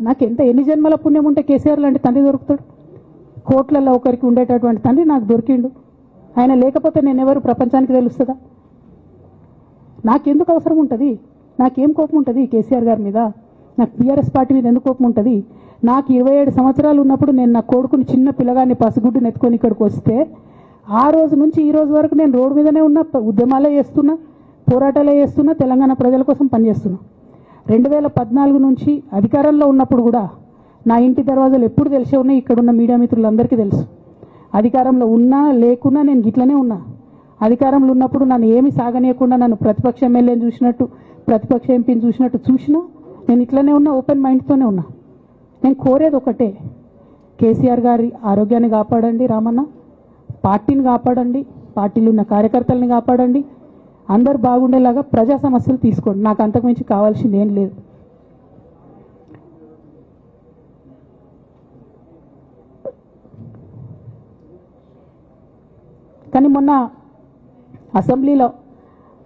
నాకెంత ఎన్ని జన్మల పుణ్యం ఉంటే కేసీఆర్ లాంటి తండ్రి దొరుకుతాడు? కోట్లలో ఒకరికి ఉండేటటువంటి తండ్రి నాకు దొరికిండు. ఆయన లేకపోతే నేనెవరు ప్రపంచానికి తెలుస్తుందా? నాకెందుకు అవసరం ఉంటుంది? నాకేం కోపం ఉంటుంది కేసీఆర్ గారి మీద? నాకు టీఆర్ఎస్ పార్టీ మీద ఎందుకు కోపం ఉంటుంది? నాకు 27 సంవత్సరాలు ఉన్నప్పుడు నేను నా కొడుకుని చిన్న పిల్లగాన్ని పసిగుడ్డుని ఎత్తుకొని ఇక్కడికి వస్తే ఆ రోజు నుంచి ఈ రోజు వరకు నేను రోడ్డు మీదనే ఉన్నా, ఉద్యమాలే చేస్తున్నా, పోరాటాలే చేస్తున్నా, తెలంగాణ ప్రజల కోసం పనిచేస్తున్నా. 2014 నుంచి అధికారంలో ఉన్నప్పుడు కూడా నా ఇంటి దర్వాజాలు ఎప్పుడు తెలిసే ఉన్నాయి. ఇక్కడున్న మీడియా మిత్రులందరికీ తెలుసు. అధికారంలో ఉన్నా లేకున్నా నేను గిట్లనే ఉన్నా. అధికారంలో ఉన్నప్పుడు నన్ను ఏమి సాగనీయకుండా నన్ను ప్రతిపక్ష ఎమ్మెల్యేని చూసినట్టు, ప్రతిపక్ష ఎంపీని చూసినట్టు చూసినా నేను ఇట్లనే ఉన్నా, ఓపెన్ మైండ్తోనే ఉన్నా. నేను కోరేది ఒకటే, కేసీఆర్ గారి ఆరోగ్యాన్ని కాపాడండి రామన్న, పార్టీని కాపాడండి, పార్టీలో ఉన్న కార్యకర్తల్ని కాపాడండి, అందరు బాగుండేలాగా ప్రజా సమస్యలు తీసుకోండి. నాకు అంతకుమించి కావాల్సింది ఏం లేదు. కానీ మొన్న అసెంబ్లీలో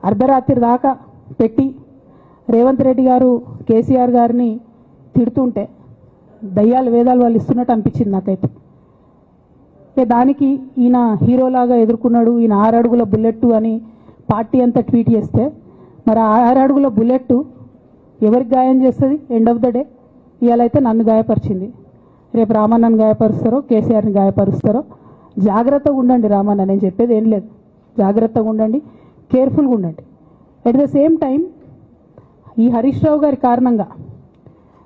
అర్ధరాత్రి దాకా పెట్టి రేవంత్ రెడ్డి గారు కేసీఆర్ గారిని తిడుతుంటే దయ్యాలు వేదాలు వాళ్ళు ఇస్తున్నట్టు అనిపించింది నాకైతే. దానికి ఈయన హీరోలాగా ఎదుర్కొన్నాడు, ఈయన 6 అడుగుల బుల్లెట్ అని పార్టీ అంతా ట్వీట్ చేస్తే, మరి 6 అడుగుల బుల్లెట్ ఎవరికి గాయం చేస్తుంది? ఎండ్ ఆఫ్ ద డే ఇవాళ అయితే నన్ను గాయపరిచింది, రేపు రామన్నను గాయపరుస్తారో కేసీఆర్ని గాయపరుస్తారో. జాగ్రత్తగా ఉండండి రామన్న, నేను చెప్పేది ఏం లేదు. జాగ్రత్తగా ఉండండి, కేర్ఫుల్గా ఉండండి. ఎట్ ద సేమ్ టైం ఈ హరీష్ రావు గారి కారణంగా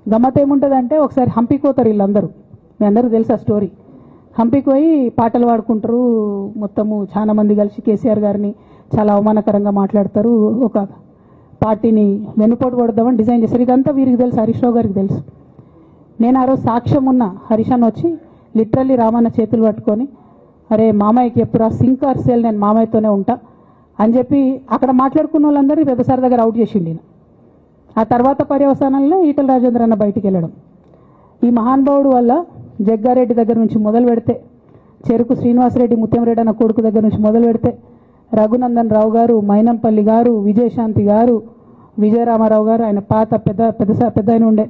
గమ్మత్ ఏముంటుందంటే, ఒకసారి హంపీకి పోతారు వీళ్ళందరూ, మీ అందరూ తెలుసు ఆ స్టోరీ. హంపీకి పోయి పాటలు పాడుకుంటారు, మొత్తము చాలా మంది కలిసి కేసీఆర్ గారిని చాలా అవమానకరంగా మాట్లాడతారు, ఒక పార్టీని వెన్నుపోటు కొడదామని డిజైన్ చేస్తారు. ఇదంతా వీరికి తెలుసు, హరీష్ రావు గారికి తెలుసు. నేను ఆ రోజు సాక్ష్యం ఉన్న హరీష్ అన్న వచ్చి లిటరల్లీ రామన్న చేతులు పట్టుకొని, అరే మామయ్యకి ఎప్పుడా సింక్ ఆర్ సేల్, నేను మామయ్యతోనే ఉంటా అని చెప్పి అక్కడ మాట్లాడుకున్న వాళ్ళందరినీ పెద్దసారి దగ్గర అవుట్ చేసిండి. ఆ తర్వాత పర్యవసానంలో ఈటల రాజేంద్ర అన్న బయటికి వెళ్ళడం. ఈ మహానుభావుడు వల్ల జగ్గారెడ్డి దగ్గర నుంచి మొదలు పెడితే, చెరుకు శ్రీనివాసరెడ్డి ముత్యంరెడ్డి అన్న కొడుకు దగ్గర నుంచి మొదలు పెడితే, రఘునందన్ రావు గారు, మైనంపల్లి గారు, విజయశాంతి గారు, విజయరామారావు గారు, ఆయన పాత పెద్ద ఆయన ఉండే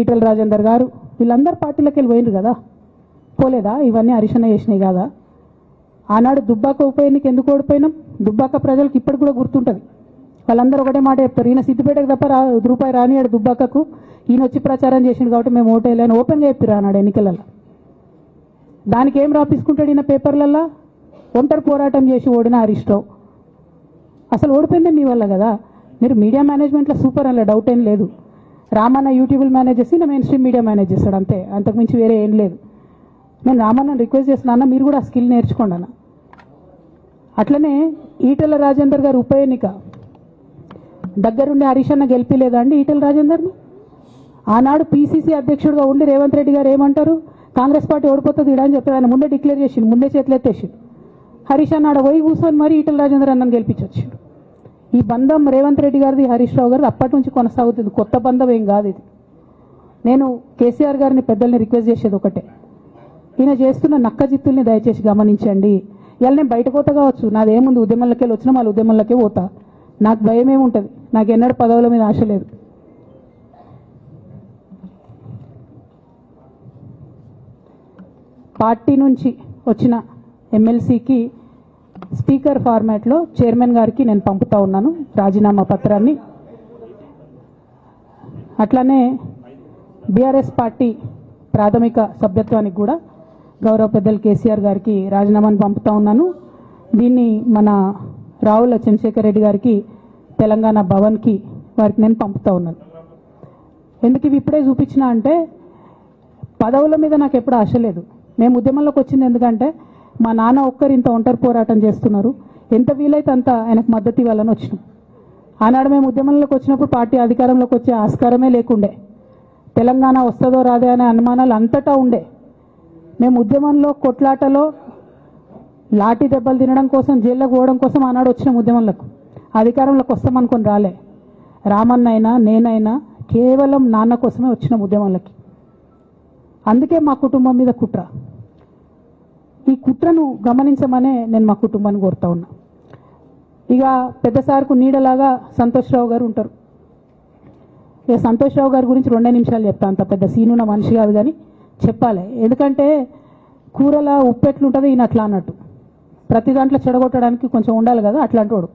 ఈటల రాజేందర్ గారు, వీళ్ళందరూ పార్టీలోకి వెళ్ళి పోయినారు కదా. పోలేదా? ఇవన్నీ హరీషన్న చేసినాయి కదా. ఆనాడు దుబ్బాక ఉప ఎన్నిక ఎందుకు ఓడిపోయినాం? దుబ్బాక ప్రజలకు ఇప్పటికి కూడా గుర్తుంటుంది. వాళ్ళందరూ ఒకటే మాట చెప్తారు, ఈయన సిద్దిపేటకు తప్ప రూపాయి రానియాడు దుబ్బాకకు, ఈయన వచ్చి ప్రచారం చేసిండు కాబట్టి మేము ఓటేయాలని ఓపెన్గా చెప్పారు ఆనాడు ఎన్నికలలో. దానికి ఏం రాపించుకుంటాడు ఈయన పేపర్లల్లో? ఒంటరి పోరాటం చేసి ఓడిన హరీష్ రావు. అసలు ఓడిపోయిందే మీ వల్ల కదా. మీరు మీడియా మేనేజ్మెంట్లో సూపర్, అలా డౌట్ ఏం లేదు. రామన్న యూట్యూబ్ మేనేజ్ చేసి నా మెయిన్ స్ట్రీమ్ మీడియా మేనేజ్ చేస్తాడు, అంతే, అంతకుమించి వేరే ఏం లేదు. నేను రామన్నని రిక్వెస్ట్ చేస్తున్నా, మీరు కూడా ఆ స్కిల్ నేర్చుకోండి అన్న. అట్లనే ఈటల రాజేందర్ గారు ఉప ఎన్నిక దగ్గరుండి హరీష్ అన్న గెలిపిలేదా అండి ఈటల రాజేందర్ని? ఆనాడు పీసీసీ అధ్యక్షుడిగా ఉండి రేవంత్ రెడ్డి గారు ఏమంటారు, కాంగ్రెస్ పార్టీ ఓడిపోతుంది ఇడా అని చెప్పి ఆయన ముందే డిక్లేర్ చేసిండు, ముందే చేతులు ఎత్తేసిండు. హరీష్ అన్న ఆడ పోయి కూర్చొని మరి ఈటల రాజేందర్ అన్నని గెలిపించొచ్చిండు. ఈ బంధం రేవంత్ రెడ్డి గారిది హరీష్ రావు గారిది అప్పటి నుంచి కొనసాగుతుంది, కొత్త బంధం ఏం కాదు ఇది. నేను కేసీఆర్ గారిని పెద్దల్ని రిక్వెస్ట్ చేసేది ఒకటే, ఈయన చేస్తున్న నక్కజిత్తుల్ని దయచేసి గమనించండి. ఇవాళ నేను బయట పోతా కావచ్చు, నాదేముంది, ఉద్యమంలోకి వెళ్ళి వచ్చినా మళ్ళీ ఉద్యమంలోకే పోతా, నాకు భయం ఏముంటుంది, నాకు ఎన్నడూ పదవుల మీద ఆశ లేదు. పార్టీ నుంచి వచ్చిన ఎమ్మెల్సీకి స్పీకర్ ఫార్మాట్లో చైర్మన్ గారికి నేను పంపుతా ఉన్నాను రాజీనామా పత్రాన్ని. అట్లానే బీఆర్ఎస్ పార్టీ ప్రాథమిక సభ్యత్వానికి కూడా గౌరవ పెద్దలు కేసీఆర్ గారికి రాజీనామాను పంపుతా ఉన్నాను. దీన్ని మన రావుల చంద్రశేఖర్ రెడ్డి గారికి తెలంగాణ భవన్కి వారికి నేను పంపుతా ఉన్నాను. ఎందుకు ఇవి ఇప్పుడే చూపించినా అంటే, పదవుల మీద నాకు ఎప్పుడు ఆశ లేదు. మేము ఉద్యమంలోకి వచ్చింది ఎందుకంటే మా నాన్న ఒక్కరు ఇంత ఒంటరి పోరాటం చేస్తున్నారు, ఎంత వీలైతే అంత ఆయనకు మద్దతు ఇవ్వాలని వచ్చినాం. ఆనాడు మేము ఉద్యమంలోకి వచ్చినప్పుడు పార్టీ అధికారంలోకి వచ్చే ఆస్కారమే లేకుండే, తెలంగాణ వస్తుందో రాదే అనే అనుమానాలు అంతటా ఉండే. మేము ఉద్యమంలో కొట్లాటలో లాఠీ దెబ్బలు తినడం కోసం, జైల్లోకి పోవడం కోసం ఆనాడు వచ్చినాం ఉద్యమంలోకి. అధికారంలోకి వస్తామనుకొని రాలే. రామన్న అయినా నేనైనా కేవలం నాన్న కోసమే వచ్చిన ఉద్యమాలకి. అందుకే మా కుటుంబం మీద కుట్ర. ఈ కుట్రను గమనించమనే నేను మా కుటుంబాన్ని కోరుతా ఉన్నా. ఇక పెద్ద సార్కు నీడలాగా సంతోష్రావు గారు ఉంటారు. ఇక సంతోష్రావు గారి గురించి 2 నిమిషాలు చెప్తా. అంత పెద్ద సీనున్న మనిషి కాదు కానీ చెప్పాలి. ఎందుకంటే కూరల ఉప్పు ఎట్లుంటుంది ఈయన అట్లా అన్నట్టు, ప్రతి దాంట్లో చెడగొట్టడానికి కొంచెం ఉండాలి కదా అట్లాంటి వాడు.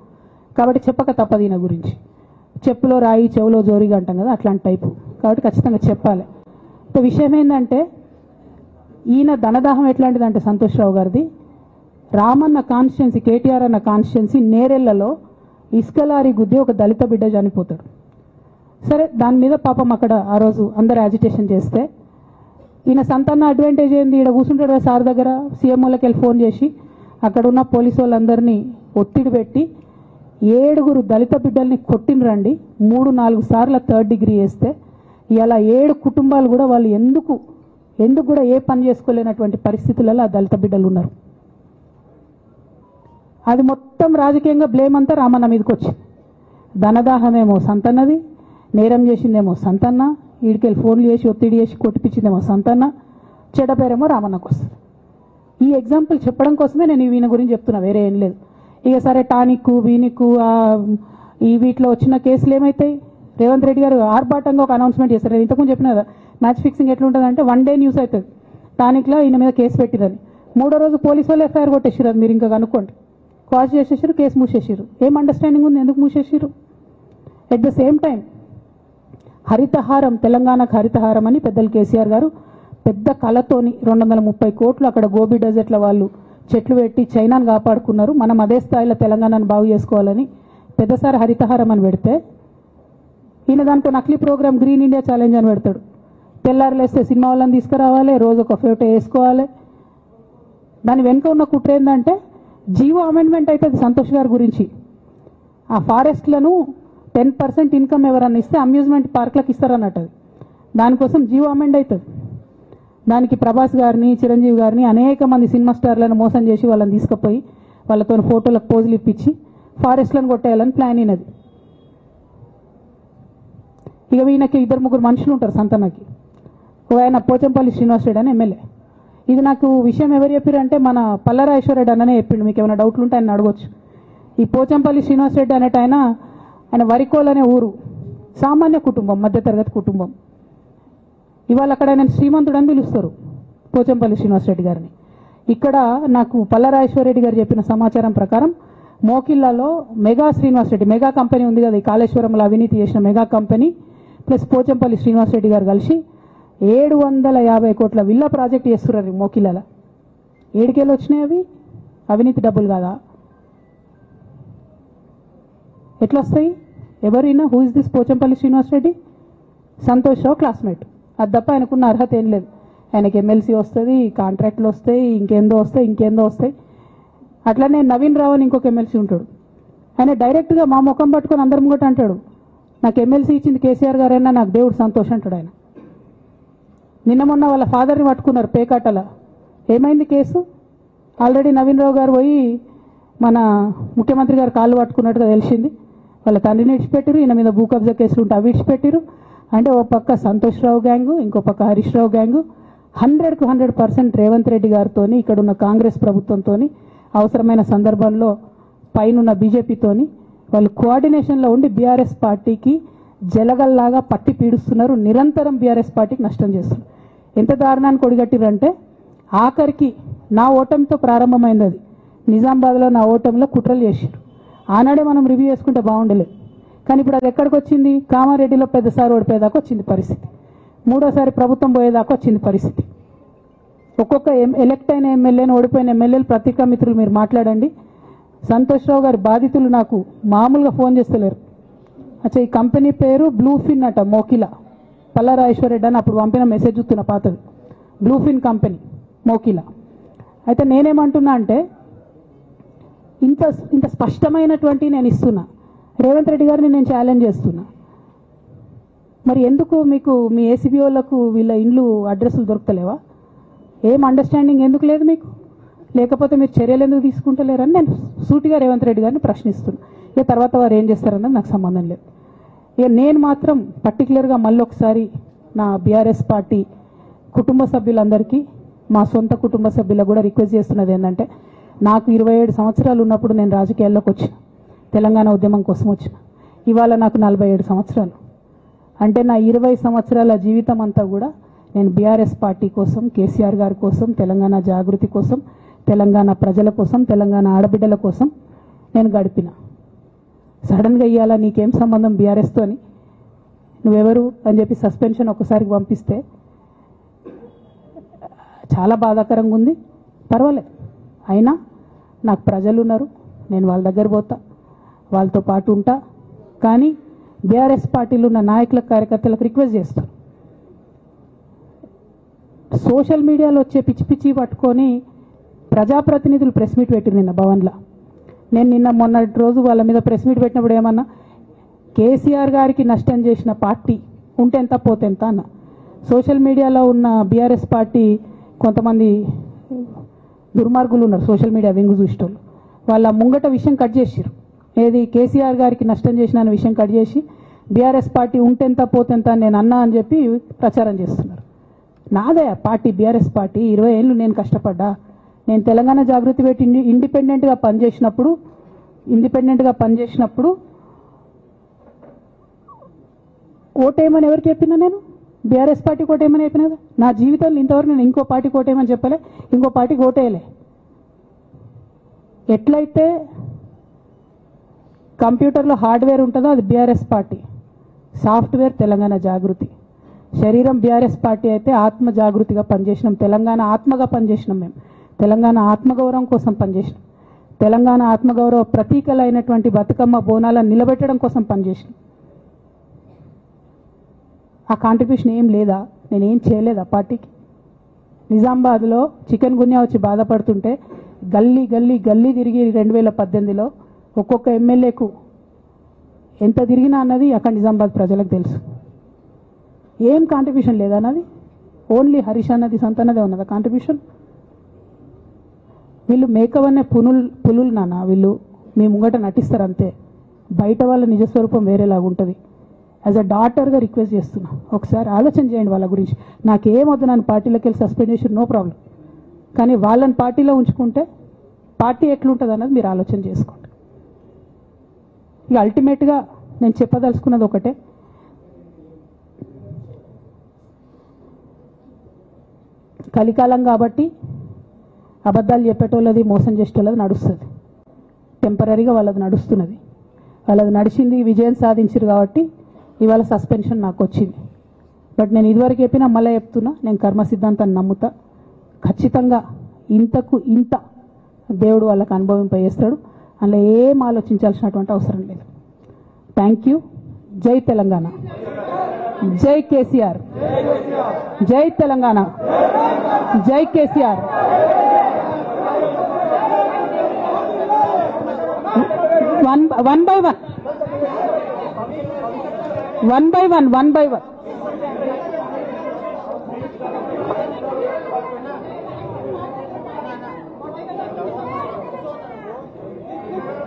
కాబట్టి చెప్పక తప్పదు ఈయన గురించి. చెప్పులో రాయి చెవులో జోరిగా అంటాం కదా అట్లాంటి టైపు. కాబట్టి ఖచ్చితంగా చెప్పాలి. విషయం ఏంటంటే ఈయన ధనదాహం ఎట్లాంటిదంటే సంతోష్రావు గారిది, రామన్న కాన్స్టిట్యున్సీ, కేటీఆర్ అన్న కాన్స్టిట్యున్సీ నేరెళ్లలో ఇసుకలారి గుద్ది ఒక దళిత బిడ్డ చనిపోతాడు. సరే, దాని మీద పాపం అక్కడ ఆ రోజు అందరు యాజిటేషన్ చేస్తే ఈయన సంతాన అడ్వాంటేజ్ ఏంది, ఈడ కూర్చుంటాడు కదా సార్ దగ్గర, సీఎంఓలకి వెళ్ళి ఫోన్ చేసి అక్కడ ఉన్న పోలీసు వాళ్ళందరినీ ఒత్తిడి పెట్టి 7 దళిత బిడ్డల్ని కొట్టినరండి. 3-4 సార్లు 3rd డిగ్రీ వేస్తే ఇలా 7 కుటుంబాలు కూడా వాళ్ళు ఎందుకు కూడా ఏ పని చేసుకోలేనటువంటి పరిస్థితులలో ఆ దళిత బిడ్డలు ఉన్నారు. అది మొత్తం రాజకీయంగా బ్లేమ్ అంతా రామన్న మీదకి వచ్చింది. ధనదాహమేమో సంతన్నది, నేరం చేసిందేమో సంతన్న, వీడికెళ్ళి ఫోన్లు చేసి ఒత్తిడి చేసి కొట్టిపించిందేమో సంతన్న, చెడ్డ పేరేమో రామన్నకు వస్తుంది. ఈ ఎగ్జాంపుల్ చెప్పడం కోసమే నేను ఈయన గురించి చెప్తున్నా, వేరే ఏం లేదు. ఇక సరే టానిక్ వీనిక్ ఈ వీటిలో వచ్చిన కేసులు ఏమవుతాయి? రేవంత్ రెడ్డి గారు ఆర్భాటంగా ఒక అనౌన్స్మెంట్ చేశారు. నేను ఇంతకుముందు చెప్పిన కదా మ్యాచ్ ఫిక్సింగ్ ఎట్లుంటుందంటే 1 డే న్యూస్ అవుతుంది, టానిక్లో ఈయన మీద కేసు పెట్టిరని. 3వ రోజు పోలీసు వాళ్ళు ఎఫ్ఐఆర్ కొట్టేసారు. అది మీరు ఇంకా కనుక్కోండి. కాజ్ చేసేసారు, కేసు మూసేసారు. ఏం అండర్స్టాండింగ్ ఉంది, ఎందుకు మూసేసారు? At the same time Harithaharam, తెలంగాణకు హరితహారం అని పెద్దలు కేసీఆర్ గారు పెద్ద కళతోని 230 కోట్లు అక్కడ గోబీ డెజర్ట్ల వాళ్ళు చెట్లు పెట్టి చైనాను కాపాడుకున్నారు. మనం అదే స్థాయిలో తెలంగాణను బాగు చేసుకోవాలని పెద్దసారి హరితహారం అని పెడితే ఈయన దానికి నకిలీ ప్రోగ్రామ్ గ్రీన్ ఇండియా ఛాలెంజ్ అని పెడతాడు. తెల్లారులేస్తే సినిమా వాళ్ళని తీసుకురావాలి, రోజు ఒక ఫోటో వేసుకోవాలి. దాని వెనుక ఉన్న కుట్ర ఏంటంటే జీవో అమెండ్మెంట్ అవుతుంది సంతోష్ గారి గురించి. ఆ ఫారెస్ట్లను 10% ఇన్కమ్ ఎవరన్నా ఇస్తే అమ్యూజ్మెంట్ పార్క్లకు ఇస్తారన్నట్టు. దానికోసం జీవో అమెండ్ అవుతుంది. దానికి ప్రభాస్ గారిని, చిరంజీవి గారిని, అనేక మంది సినిమా స్టార్లను మోసం చేసి వాళ్ళని తీసుకుపోయి వాళ్ళతో ఫోటోలకు పోజులు ఇప్పించి ఫారెస్ట్లను కొట్టేయాలని ప్లాన్ అయినది. ఇక ఈయనకి 2-3 మనుషులు ఉంటారు సంతనకి. ఆయన పోచంపల్లి శ్రీనివాసరెడ్డి అని ఎమ్మెల్యే. ఇది నాకు విషయం ఎవరు చెప్పారంటే మన పల్లరాజేశ్వరరెడ్డి అన్ననే చెప్పిండు. మీకు ఏమైనా డౌట్లు ఉంటే ఆయన అడగొచ్చు. ఈ పోచంపల్లి శ్రీనివాసరెడ్డి అనేట ఆయన వరికోల్ అనే ఊరు, సామాన్య కుటుంబం, మధ్యతరగతి కుటుంబం. ఇవాళ అక్కడ ఆయన శ్రీమంతుడు అని పిలుస్తారు పోచంపల్లి శ్రీనివాసరెడ్డి గారిని. ఇక్కడ నాకు పల్లరాజేశ్వరరెడ్డి గారు చెప్పిన సమాచారం ప్రకారం మోకిల్లాలో మెగా శ్రీనివాసరెడ్డి, మెగా కంపెనీ ఉంది కదా, ఈ కాళేశ్వరంలో అవినీతి చేసిన మెగా కంపెనీ ప్లస్ పోచంపల్లి శ్రీనివాసరెడ్డి గారు కలిసి 750 కోట్ల విల్లా ప్రాజెక్ట్ చేస్తున్నారు మోకిల్లాల. ఏడికేళ్ళు వచ్చినాయి అవి? అవినీతి డబ్బులు కాదా? ఎట్లా వస్తాయి? ఎవరైనా who is this Pochampally Srinivas Reddy? Santosh Rao classmate. అది తప్ప ఆయనకున్న అర్హత ఏం లేదు. ఆయనకి ఎమ్మెల్సీ వస్తుంది, కాంట్రాక్ట్లు వస్తాయి, ఇంకేందో వస్తాయి. అట్లనే నవీన్ రావు అని ఇంకొక ఎమ్మెల్సీ ఉంటాడు. ఆయన డైరెక్ట్గా మా ముఖం పట్టుకొని అందరం కూడా అంటాడు, నాకు ఎమ్మెల్సీ ఇచ్చింది కేసీఆర్ గారైనా నాకు దేవుడు సంతోషం అంటాడు ఆయన. నిన్న మొన్న వాళ్ళ ఫాదర్ని పట్టుకున్నారు పేకాటల. ఏమైంది కేసు? ఆల్రెడీ నవీన్ రావు గారు పోయి మన ముఖ్యమంత్రి గారు కాళ్ళు పట్టుకున్నట్టుగా తెలిసింది. వాళ్ళ తండ్రిని విడిచిపెట్టారు, ఈయన మీద భూ కబ్జా కేసులు ఉంటే అవి విడిచిపెట్టారు. అంటే ఓ పక్క సంతోష్ రావు గ్యాంగు, ఇంకో పక్క హరీష్ రావు గ్యాంగు 100కు 100% రేవంత్ రెడ్డి గారితో, ఇక్కడ ఉన్న కాంగ్రెస్ ప్రభుత్వంతో, అవసరమైన సందర్భంలో పైన బీజేపీతోని వాళ్ళు కోఆర్డినేషన్లో ఉండి బీఆర్ఎస్ పార్టీకి జలగల్లాగా పట్టి పీడుస్తున్నారు. నిరంతరం బీఆర్ఎస్ పార్టీకి నష్టం చేస్తున్నారు. ఎంత దారుణానికి ఒడిగట్టిరంటే ఆఖరికి నా ఓటమితో ప్రారంభమైంది అది. నిజామాబాద్లో నా ఓటమిలో కుట్రలు చేశారు. ఆనాడే మనం రివ్యూ చేసుకుంటే బాగుండలేదు. కానీ ఇప్పుడు అది ఎక్కడికి వచ్చింది? కామారెడ్డిలో పెద్దసారి ఓడిపోయేదాకా వచ్చింది పరిస్థితి. 3వసారి ప్రభుత్వం పోయేదాకా వచ్చింది పరిస్థితి. ఒక్కొక్క ఎలక్ట్ అయిన ఎమ్మెల్యేను, ఓడిపోయిన ఎమ్మెల్యేలు పత్రికా మిత్రులు మీరు మాట్లాడండి. సంతోష్ రావు గారి బాధితులు నాకు మామూలుగా ఫోన్ చేస్తలేరు. అచ్చా, ఈ కంపెనీ పేరు బ్లూఫిన్ అట, మోకిలా. పల్లరాజేశ్వరరెడ్డి అని అప్పుడు పంపిన మెసేజ్ చూస్తున్న పాతది. Bluefin company Mokila. అయితే నేనేమంటున్నా అంటే ఇంత స్పష్టమైనటువంటి నేను ఇస్తున్నా, రేవంత్ రెడ్డి గారిని నేను ఛాలెంజ్ చేస్తున్నా. మరి ఎందుకు మీకు మీ ఏసీబీ వాళ్ళకు వీళ్ళ ఇండ్లు అడ్రస్లు దొరుకుతలేవా? ఏం అండర్స్టాండింగ్ ఎందుకు లేదు మీకు? లేకపోతే మీరు చర్యలు ఎందుకు తీసుకుంటలేరని నేను సూటిగా రేవంత్ రెడ్డి గారిని ప్రశ్నిస్తున్నా. ఇక తర్వాత వారు ఏం చేస్తారన్నది నాకు సంబంధం లేదు. ఇక నేను మాత్రం పర్టికులర్గా మళ్ళొకసారి నా బీఆర్ఎస్ పార్టీ కుటుంబ సభ్యులందరికీ, మా సొంత కుటుంబ సభ్యులకు కూడా రిక్వెస్ట్ చేస్తున్నది ఏంటంటే, నాకు 27 సంవత్సరాలు ఉన్నప్పుడు నేను రాజకీయాల్లోకి వచ్చిన, తెలంగాణ ఉద్యమం కోసం వచ్చిన. ఇవాళ నాకు 47 సంవత్సరాలు. అంటే నా 20 సంవత్సరాల జీవితం అంతా కూడా నేను బీఆర్ఎస్ పార్టీ కోసం, కేసీఆర్ గారి కోసం, తెలంగాణ జాగృతి కోసం, తెలంగాణ ప్రజల కోసం, తెలంగాణ ఆడబిడ్డల కోసం నేను గడిపిన. సడన్గా ఇయ్యాల నీకేం సంబంధం బీఆర్ఎస్తో అని, నువ్వెవరు అని చెప్పి సస్పెన్షన్ ఒకసారికి పంపిస్తే చాలా బాధాకరంగా ఉంది. పర్వాలేదు, అయినా నాకు ప్రజలు ఉన్నారు, నేను వాళ్ళ దగ్గర పోతా, వాళ్ళతో పాటు ఉంటా. కానీ బీఆర్ఎస్ పార్టీలో ఉన్న నాయకులకు, కార్యకర్తలకు రిక్వెస్ట్ చేస్తాను, సోషల్ మీడియాలో వచ్చే పిచ్చి పిచ్చి పట్టుకొని ప్రజాప్రతినిధులు ప్రెస్ మీట్ పెట్టిరు నిన్న భవన్లో. నేను నిన్న మొన్నటి రోజు వాళ్ళ మీద ప్రెస్ మీట్ పెట్టినప్పుడు ఏమన్నా, కేసీఆర్ గారికి నష్టం చేసిన పార్టీ ఉంటే ఎంత పోతే ఎంత అన్న. సోషల్ మీడియాలో ఉన్న బీఆర్ఎస్ పార్టీ కొంతమంది దుర్మార్గులు ఉన్నారు, సోషల్ మీడియా వెంగు చూసేటోళ్ళు. వాళ్ళ ముంగట విషయం కట్ చేసిరు, ఏది కేసీఆర్ గారికి నష్టం చేసిన అనే విషయం కట్ చేసి బీఆర్ఎస్ పార్టీ ఉంటెంత పోతెంత నేను అన్నా అని చెప్పి ప్రచారం చేస్తున్నారు. నాదే పార్టీ, బీఆర్ఎస్ పార్టీ. 20 ఏళ్ళు నేను కష్టపడ్డా. నేను తెలంగాణ జాగృతి పెట్టి ఇండిపెండెంట్గా పనిచేసినప్పుడు ఓటేయమని ఎవరికి చెప్పినా? నేను బీఆర్ఎస్ పార్టీకి ఓటేయమని చెప్పినా కదా. నా జీవితంలో ఇంతవరకు నేను ఇంకో పార్టీకి ఓటేయమని చెప్పలే, ఇంకో పార్టీకి ఓటేయలే. ఎట్లయితే కంప్యూటర్లో హార్డ్వేర్ ఉంటుందో అది బీఆర్ఎస్ పార్టీ, సాఫ్ట్వేర్ తెలంగాణ జాగృతి. శరీరం బీఆర్ఎస్ పార్టీ అయితే ఆత్మ జాగృతిగా పనిచేసినాం, తెలంగాణ ఆత్మగా పనిచేసినాం. మేము తెలంగాణ ఆత్మగౌరవం కోసం పనిచేసినాం, తెలంగాణ ఆత్మగౌరవ ప్రతీకలైనటువంటి బతుకమ్మ బోనాలను నిలబెట్టడం కోసం పనిచేసినాం. ఆ కాంట్రిబ్యూషన్ ఏం లేదా? నేనేం చేయలేదు ఆ పార్టీకి. నిజామాబాద్లో చికెన్ గున్యా వచ్చి బాధపడుతుంటే గల్లీ గల్లీ గల్లీ తిరిగి 2018లో ఒక్కొక్క ఎమ్మెల్యేకు ఎంత తిరిగినా అన్నది అక్కడ నిజామాబాద్ ప్రజలకు తెలుసు. ఏం కాంట్రిబ్యూషన్ లేదన్నది, ఓన్లీ హరీష్ అన్నది, సంతన్నదే ఉన్నదా కాంట్రిబ్యూషన్? వీళ్ళు మేకవన్నే పులులు నాన్న, వీళ్ళు మీ ముంగట నటిస్తారు అంతే. బయట వాళ్ళ నిజస్వరూపం వేరేలాగా ఉంటుంది. యాజ్ అ డాటర్గా రిక్వెస్ట్ చేస్తున్నా, ఒకసారి ఆలోచన చేయండి వాళ్ళ గురించి. నాకేమొద్దు, నన్ను పార్టీలోకి వెళ్ళి సస్పెండ్ చేసి నో ప్రాబ్లం, కానీ వాళ్ళని పార్టీలో ఉంచుకుంటే పార్టీ ఎట్లుంటుంది అన్నది మీరు ఆలోచన చేసుకోండి. ఇక అల్టిమేట్గా నేను చెప్పదలుచుకున్నది ఒకటే, కలికాలం కాబట్టి అబద్ధాలు చెప్పేటోళ్ళది, మోసం చేసేటోళ్ళది నడుస్తుంది. టెంపరీగా వాళ్ళది నడుస్తున్నది, వాళ్ళది నడిచింది, విజయం సాధించారు కాబట్టి ఇవాళ సస్పెన్షన్ నాకు వచ్చింది. బట్ నేను ఇదివరకు చెప్పినా మళ్ళీ చెప్తున్నా, నేను కర్మ సిద్ధాంతాన్ని నమ్ముతా. ఖచ్చితంగా ఇంతకు ఇంత దేవుడు వాళ్ళకి అనుభవింపజేస్తాడు, అందులో ఏం ఆలోచించాల్సినటువంటి అవసరం లేదు. Thank you. జై తెలంగాణ, జై కేసీఆర్, జై తెలంగాణ, జై కేసీఆర్. One by one.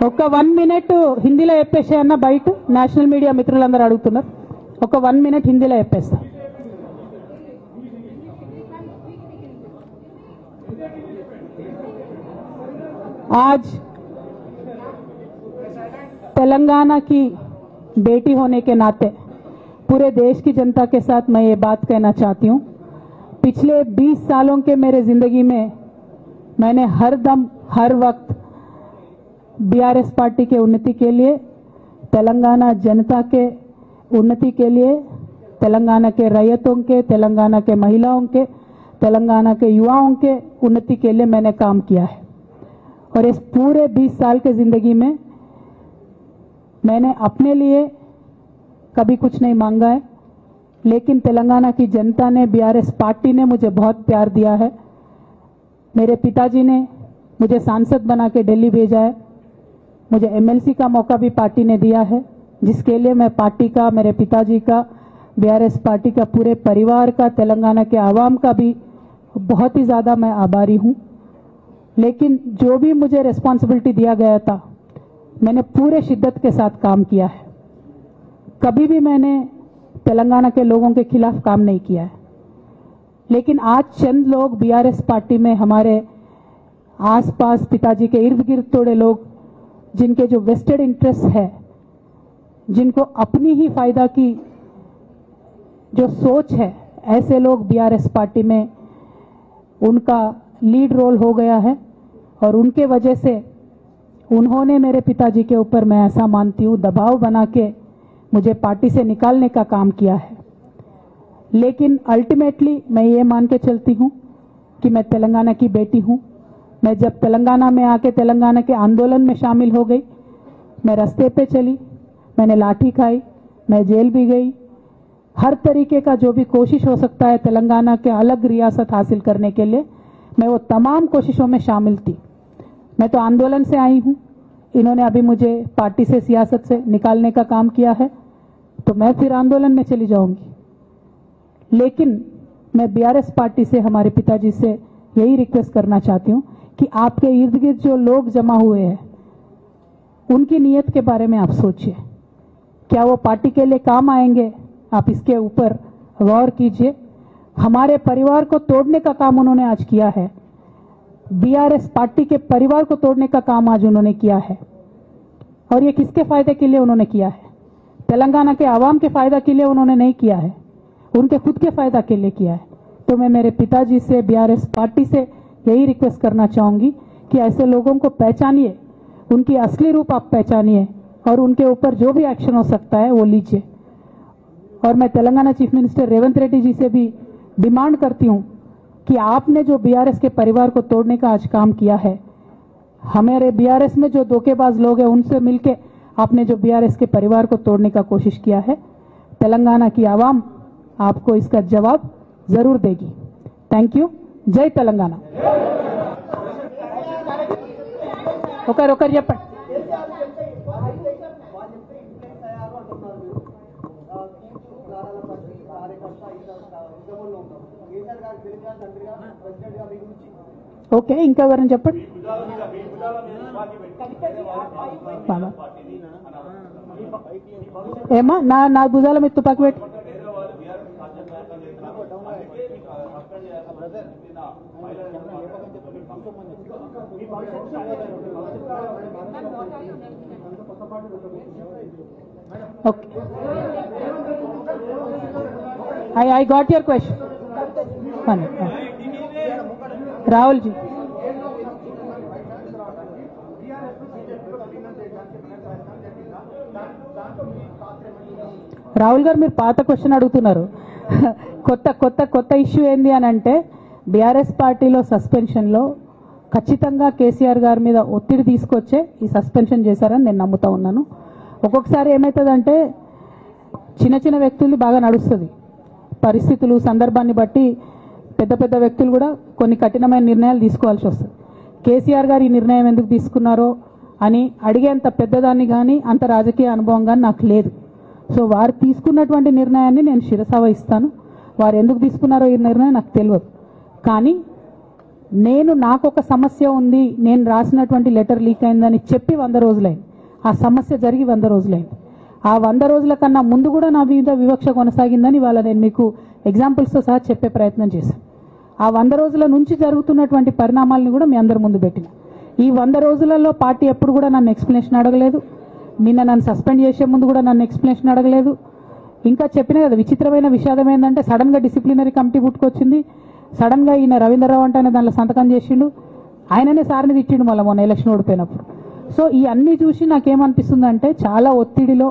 ఒక 1 minute హిందీలో చెప్పేసే అన్న, బయట నేషనల్ మీడియా మిత్రులందరూ అడుగుతున్నారు. ఒక 1 minute హిందీలో చెప్పేస్తా. आज तेलंगाना की बेटी होने के नाते पूरे देश की जनता के साथ मैं ये बात कहना चाहती हूँ, पिछले 20 सालों के मेरे जिंदगी में मैंने हर दम हर वक्त बीआरएस पार्टी के उन्नति के लिए, तेलंगाना जनता के उन्नति के लिए, तेलंगाना के रैयतों के, तेलंगाना के महिलाओं के, तेलंगाना के युवाओं के उन्नति के लिए मैंने काम किया है. और इस पूरे 20 साल के जिंदगी में मैंने अपने लिए कभी कुछ नहीं मांगा है, लेकिन तेलंगाना की जनता ने, बीआरएस पार्टी ने मुझे बहुत प्यार दिया है. मेरे पिताजी ने मुझे सांसद बना के दिल्ली भेजा है, मुझे एमएलसी का मौका भी पार्टी ने दिया है, जिसके लिए मैं पार्टी का, मेरे पिताजी का, बीआरएस पार्टी का, पूरे परिवार का, तेलंगाना के आवाम का भी बहुत ही ज़्यादा मैं आभारी हूँ. लेकिन जो भी मुझे रिस्पॉन्सिबिलिटी दिया गया था, मैंने पूरे शिद्दत के साथ काम किया है. कभी भी मैंने तेलंगाना के लोगों के खिलाफ काम नहीं किया है, लेकिन आज चंद लोग बीआरएस पार्टी में हमारे आसपास पिताजी के इर्द गिर्द थोड़े लोग जिनके जो वेस्टेड इंटरेस्ट है, जिनको अपनी ही फायदा की जो सोच है, ऐसे लोग बीआरएस पार्टी में उनका लीड रोल हो गया है और उनके वजह से उन्होंने मेरे पिताजी के ऊपर, मैं ऐसा मानती हूँ, दबाव बना के मुझे पार्टी से निकालने का काम किया है। लेकिन अल्टीमेटली मैं ये मान के चलती हूँ कि मैं तेलंगाना की बेटी हूँ। मैं जब तेलंगाना में आके तेलंगाना के आंदोलन में शामिल हो गई, मैं रास्ते पे चली, मैंने लाठी खाई, मैं जेल भी गई। हर तरीके का जो भी कोशिश हो सकता है तेलंगाना के अलग रियासत हासिल करने के लिए, मैं वो तमाम कोशिशों में शामिल थी। मैं तो आंदोलन से आई हूँ, इन्होंने अभी मुझे पार्टी से, सियासत से निकालने का काम किया है, तो मैं फिर आंदोलन में चली जाऊंगी। लेकिन मैं बीआरएस पार्टी से, हमारे पिताजी से यही रिक्वेस्ट करना चाहती हूँ कि आपके इर्द गिर्द जो लोग जमा हुए हैं, उनकी नीयत के बारे में आप सोचिए। क्या वो पार्टी के लिए काम आएंगे? आप इसके ऊपर गौर कीजिए। हमारे परिवार को तोड़ने का काम उन्होंने आज किया है, बीआरएस पार्टी के परिवार को तोड़ने का काम आज उन्होंने किया है। और ये किसके फायदे के लिए उन्होंने किया है? तेलंगाना के आवाम के फायदा के लिए उन्होंने नहीं किया है, उनके खुद के फायदा के लिए किया है। तो मैं मेरे पिताजी से, बीआरएस पार्टी से यही रिक्वेस्ट करना चाहूंगी कि ऐसे लोगों को पहचानिए, उनकी असली रूप आप पहचानिए और उनके ऊपर जो भी एक्शन हो सकता है वो लीजिए। और मैं तेलंगाना चीफ मिनिस्टर रेवंत रेड्डी जी से भी डिमांड करती हूं कि आपने जो बीआरएस के परिवार को तोड़ने का आज काम किया है, हमारे बीआरएस में जो धोखेबाज लोग हैं उनसे मिलके आपने जो बीआरएस के परिवार को तोड़ने का कोशिश किया है, तेलंगाना की आवाम आपको इसका जवाब जरूर देगी। Thank you. जय तेलंगाना। ఒకరు చెప్పండి। ఓకే, ఇంకా ఎవరైనా చెప్పండి। ఏమా నా భుజాల మీద తుపాకి పెట్టి Okay. I got your question. Rahul ji. Rahul గారు, మీరు పాత క్వశ్చన్ అడుగుతున్నారు। కొత్త ఇష్యూ ఏంది అని అంటే, బీఆర్ఎస్ పార్టీలో సస్పెన్షన్లో ఖచ్చితంగా కేసీఆర్ గారి మీద ఒత్తిడి తీసుకొచ్చే ఈ సస్పెన్షన్ చేశారని నేను నమ్ముతా ఉన్నాను। ఒక్కొక్కసారి ఏమవుతుందంటే, చిన్న చిన్న వ్యక్తులు బాగా నడుస్తుంది, పరిస్థితులు సందర్భాన్ని బట్టి పెద్ద పెద్ద వ్యక్తులు కూడా కొన్ని కఠినమైన నిర్ణయాలు తీసుకోవాల్సి వస్తుంది। కేసీఆర్ గారు ఈ నిర్ణయం ఎందుకు తీసుకున్నారో అని అడిగేంత పెద్దదాన్ని కానీ అంత రాజకీయ అనుభవం కానీ నాకు లేదు। సో వారు తీసుకున్నటువంటి నిర్ణయాన్ని నేను శిరస వహిస్తాను। వారు ఎందుకు తీసుకున్నారో ఈ నిర్ణయం నాకు తెలియదు, కానీ నాకు ఒక సమస్య ఉంది, నేను రాసినటువంటి లెటర్ లీక్ అయిందని చెప్పి 100 రోజులైంది, ఆ సమస్య జరిగి 100 రోజులైంది। ఆ 100 రోజుల కన్నా ముందు కూడా నా మీద వివక్ష కొనసాగిందని ఇవాళ నేను మీకు ఎగ్జాంపుల్స్తో సహా చెప్పే ప్రయత్నం చేశాను। ఆ 100 రోజుల నుంచి జరుగుతున్నటువంటి పరిణామాలను కూడా మీ అందరి ముందు పెట్టిన। ఈ 100 రోజులలో పార్టీ ఎప్పుడు కూడా నన్ను ఎక్స్ప్లెనేషన్ అడగలేదు, నిన్న నన్ను సస్పెండ్ చేసే ముందు కూడా నన్ను ఎక్స్ప్లెనేషన్ అడగలేదు। ఇంకా చెప్పిన కదా, విచిత్రమైన విషాదం ఏంటంటే, సడన్గా డిసిప్లినరీ కమిటీ పుట్టుకొచ్చింది, సడన్గా ఈయన రవీంద్రరావు అంటే దానిలో సంతకం చేసిండు, ఆయననే సార్ని తిట్టిండు మళ్ళీ మొన్న ఎలక్షన్ ఓడిపోయినప్పుడు। సో ఈ అన్నీ చూసి నాకేమనిపిస్తుందంటే, చాలా ఒత్తిడిలో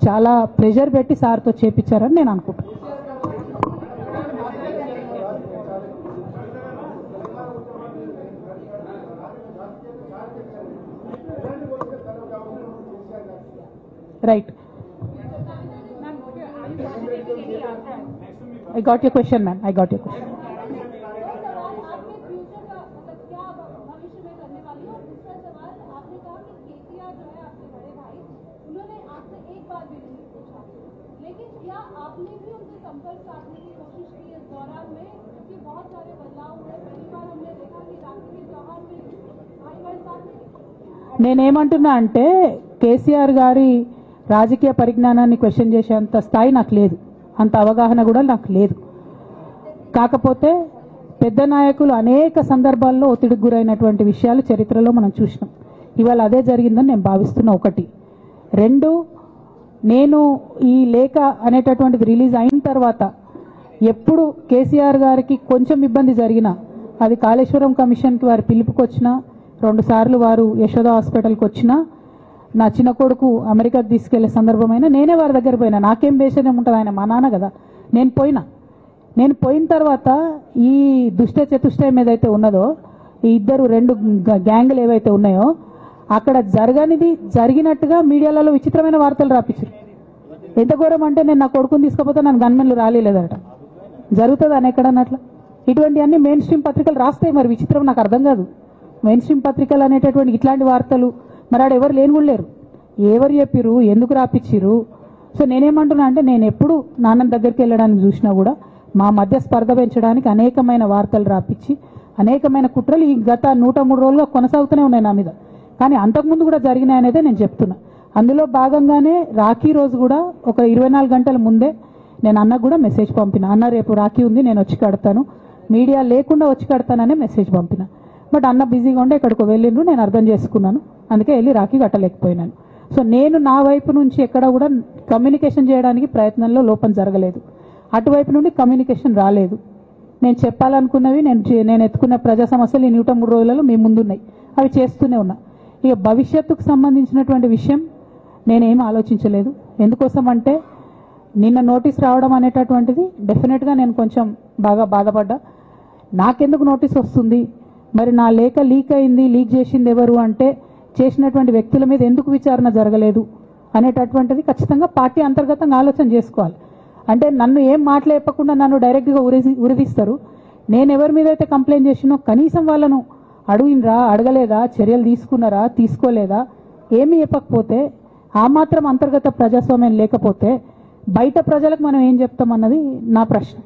చాలా ప్రెషర్ పెట్టి సార్తో చేపించారని నేను అనుకుంటున్నాను। Right, I got your question, ma'am. I got your question. నేనేమంటున్నా అంటే, కేసీఆర్ గారి రాజకీయ పరిజ్ఞానాన్ని క్వశ్చన్ చేసేంత స్థాయి నాకు లేదు, అంత అవగాహన కూడా నాకు లేదు. కాకపోతే పెద్ద నాయకులు అనేక సందర్భాల్లో ఒత్తిడికి గురైనటువంటి విషయాలు చరిత్రలో మనం చూసినాం. ఇవాళ అదే జరిగిందని నేను భావిస్తున్నా. ఒకటి. రెండు, నేను ఈ లేఖ అనేటటువంటిది రిలీజ్ అయిన తర్వాత ఎప్పుడు కేసీఆర్ గారికి కొంచెం ఇబ్బంది జరిగినా, అది కాళేశ్వరం కమిషన్కి వారి పిలుపుకొచ్చినా, 2 సార్లు వారు యశోద హాస్పిటల్కి వచ్చినా, నా చిన్న కొడుకు అమెరికాకు తీసుకెళ్లే సందర్భమైనా నేనే వారి దగ్గర పోయినా. నాకేం బేషనే ఉంటుంది, ఆయన మా నాన్న కదా. నేను పోయిన తర్వాత ఈ దుష్ట చతుష్టయం ఏదైతే ఉన్నదో, ఈ ఇద్దరు 2 గ్యాంగులు ఏవైతే ఉన్నాయో, అక్కడ జరగనిది జరిగినట్టుగా మీడియాలలో విచిత్రమైన వార్తలు రాపించారు. ఎంత ఘోరం అంటే, నేను నా కొడుకుని తీసుకపోతే నన్ను గన్మెన్లు రాలేదట. జరుగుతుంది అని ఎక్కడన్నట్ల. ఇటువంటివన్నీ మెయిన్ స్ట్రీమ్ పత్రికలు రాస్తాయి. మరి విచిత్రం నాకు అర్థం కాదు. మెయిన్ స్ట్రీమ్ పత్రికలు అనేటటువంటి ఇట్లాంటి వార్తలు మరి ఆడ ఎవరు లేని కూడా లేరు. ఎవరు చెప్పిరు, ఎందుకు రాపిచ్చిరు? సో నేనేమంటున్నా అంటే, నేను ఎప్పుడు నాన్న దగ్గరికి వెళ్ళడానికి చూసినా కూడా మా మధ్య స్పర్ధ పెంచడానికి అనేకమైన వార్తలు రాపించి, అనేకమైన కుట్రలు ఈ గత 103 రోజులుగా కొనసాగుతూనే ఉన్నాయి నా మీద. కానీ అంతకుముందు కూడా జరిగినాయనేదే నేను చెప్తున్నా. అందులో భాగంగానే రాఖీ రోజు కూడా ఒక 24 గంటల ముందే నేను అన్నకు కూడా మెసేజ్ పంపిన. అన్న రేపు రాఖీ ఉంది, నేను వచ్చి కడతాను, మీడియా లేకుండా వచ్చి కడతాననే మెసేజ్ పంపిన. బట్ అన్న బిజీగా ఉండే ఎక్కడికో వెళ్ళిండ్రు, నేను అర్థం చేసుకున్నాను, అందుకే వెళ్ళి రాఖీ కట్టలేకపోయినాను. సో నేను నా వైపు నుంచి ఎక్కడ కూడా కమ్యూనికేషన్ చేయడానికి ప్రయత్నంలో లోపం జరగలేదు. అటువైపు నుండి కమ్యూనికేషన్ రాలేదు. నేను చెప్పాలనుకున్నవి, నేను ఎత్తుకున్న ప్రజా సమస్యలు ఈ 103 రోజులలో మీ ముందున్నాయి, అవి చేస్తూనే ఉన్నా. ఇక భవిష్యత్తుకు సంబంధించినటువంటి విషయం నేనేం ఆలోచించలేదు. ఎందుకోసం అంటే, నిన్న నోటీస్ రావడం అనేటటువంటిది డెఫినెట్గా నేను కొంచెం బాగా బాధపడ్డా. నాకెందుకు నోటీస్ వస్తుంది, మరి నా లేఖ లీక్ అయింది, లీక్ చేసింది ఎవరు అంటే, చేసినటువంటి వ్యక్తుల మీద ఎందుకు విచారణ జరగలేదు అనేటటువంటిది ఖచ్చితంగా పార్టీ అంతర్గతంగా ఆలోచన చేసుకోవాలి. అంటే నన్ను ఏం మాట్లాడకుండా నన్ను డైరెక్ట్గా ఉరిదీస్తారు. నేను ఎవరి మీద అయితే కంప్లైంట్ చేసినో కనీసం వాళ్ళను అడిగినరా, అడగలేదా, చర్యలు తీసుకున్నారా, తీసుకోలేదా, ఏమీ చెప్పకపోతే, ఆ మాత్రం అంతర్గత ప్రజాస్వామ్యం లేకపోతే బయట ప్రజలకు మనం ఏం చెప్తామన్నది నా ప్రశ్న.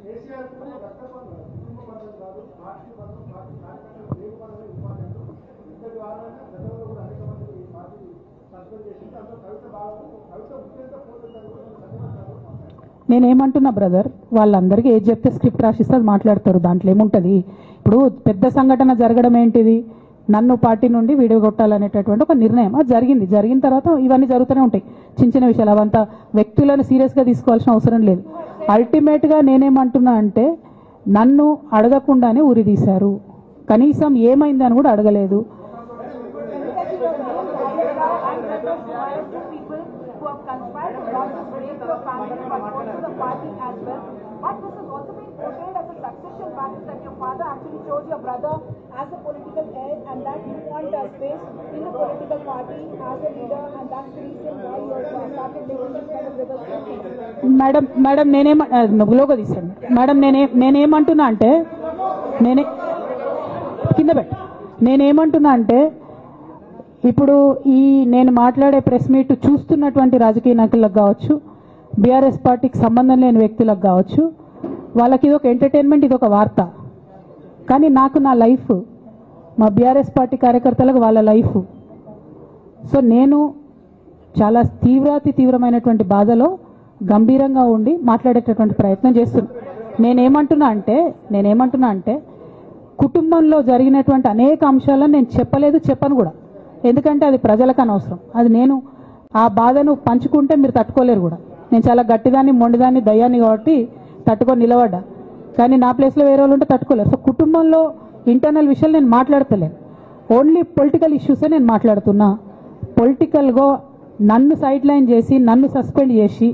నేనేమంటున్నా బ్రదర్, వాళ్ళందరికీ ఏది చెప్తే స్క్రిప్ట్ రాసిస్తే అది మాట్లాడతారు, దాంట్లో ఏముంటుంది. ఇప్పుడు పెద్ద సంఘటన జరగడం ఏంటిది, నన్ను పార్టీ నుండి వీడియో కొట్టాలనేటటువంటి ఒక నిర్ణయం అది జరిగింది. జరిగిన తర్వాత ఇవన్నీ జరుగుతూనే ఉంటాయి, చిన్న చిన్న విషయాలు. అవంతా వ్యక్తులను సీరియస్గా తీసుకోవాల్సిన అవసరం లేదు. అల్టిమేట్గా నేనేమంటున్నా అంటే, నన్ను అడగకుండానే ఉరి తీశారు, కనీసం ఏమైంది అని కూడా అడగలేదు. But this has also been portrayed as a succession battle that your father actually chose your brother as a political heir and that you want space in the political party as a leader, and that's the reason why you started making this kind of reversal. Madam నేనేమంటున్నా తీసాను madam, నేనేమంటున్నా అంటే, నేనేమంటున్నా అంటే, ఇప్పుడు ఈ నేను మాట్లాడే ప్రెస్ మీట్ చూస్తున్నటువంటి రాజకీయ నాయకులకు కావచ్చు, బీఆర్ఎస్ పార్టీకి సంబంధం లేని వ్యక్తులకు కావచ్చు, వాళ్ళకి ఇది ఒక ఎంటర్టైన్మెంట్, ఇది ఒక వార్త. కానీ నాకు నా లైఫ్, మా బీఆర్ఎస్ పార్టీ కార్యకర్తలకు వాళ్ళ లైఫ్. సో నేను చాలా తీవ్రమైనటువంటి బాధలో గంభీరంగా ఉండి మాట్లాడేటటువంటి ప్రయత్నం చేస్తున్నా. నేనేమంటున్నా అంటే కుటుంబంలో జరిగినటువంటి అనేక అంశాలను నేను చెప్పను కూడా. ఎందుకంటే అది ప్రజలకు అనవసరం. అది నేను ఆ బాధను పంచుకుంటే మీరు తట్టుకోలేరు కూడా. నేను చాలా గట్టిదాన్ని, మొండిదాన్ని, దయ్యాన్ని కాబట్టి తట్టుకొని నిలబడ్డా. కానీ నా ప్లేస్లో వేరే వాళ్ళు ఉంటే తట్టుకోలేరు. సో కుటుంబంలో ఇంటర్నల్ విషయాలు నేను మాట్లాడతలేను, ఓన్లీ పొలిటికల్ ఇష్యూసే నేను మాట్లాడుతున్నా. పొలిటికల్గా నన్ను సైడ్ లైన్ చేసి, నన్ను సస్పెండ్ చేసి,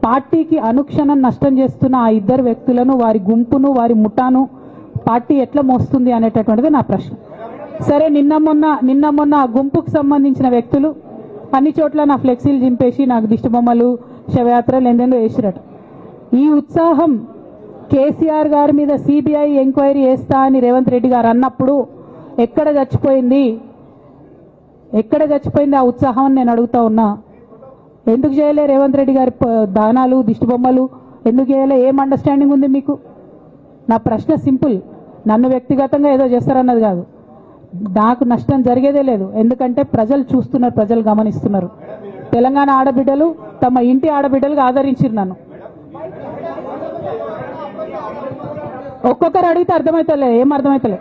పార్టీకి అనుక్షణం నష్టం చేస్తున్న ఆ ఇద్దరు వ్యక్తులను, వారి గుంపును, వారి ముఠాను పార్టీ ఎట్లా మోస్తుంది అనేటటువంటిది నా ప్రశ్న. సరే, నిన్న మొన్న ఆ గుంపుకు సంబంధించిన వ్యక్తులు అన్ని చోట్ల నా ఫ్లెక్సీలు చింపేసి నాకు దిష్టిబొమ్మలు, శవయాత్రలు ఎందెందో వేసిరట. ఈ ఉత్సాహం కేసీఆర్ గారి మీద సిబిఐ ఎంక్వైరీ చేస్తా అని రేవంత్ రెడ్డి గారు అన్నప్పుడు ఎక్కడ చచ్చిపోయింది ఆ ఉత్సాహం అని నేను అడుగుతా ఉన్నా. ఎందుకు చేయలే రేవంత్ రెడ్డి గారి దానాలు, దిష్టిబొమ్మలు ఎందుకు చేయలే? ఏం అండర్స్టాండింగ్ ఉంది మీకు? నా ప్రశ్న సింపుల్. నన్ను వ్యక్తిగతంగా ఏదో చేస్తారన్నది కాదు. నాకు నష్టం జరిగేదే లేదు, ఎందుకంటే ప్రజలు చూస్తున్నారు, ప్రజలు గమనిస్తున్నారు. తెలంగాణ ఆడబిడ్డలు తమ ఇంటి ఆడబిడ్డలుగా ఆదరించారు నన్ను. ఒక్కొక్కరు అడిగితే అర్థమవుతలే, ఏం అర్థమవుతలే.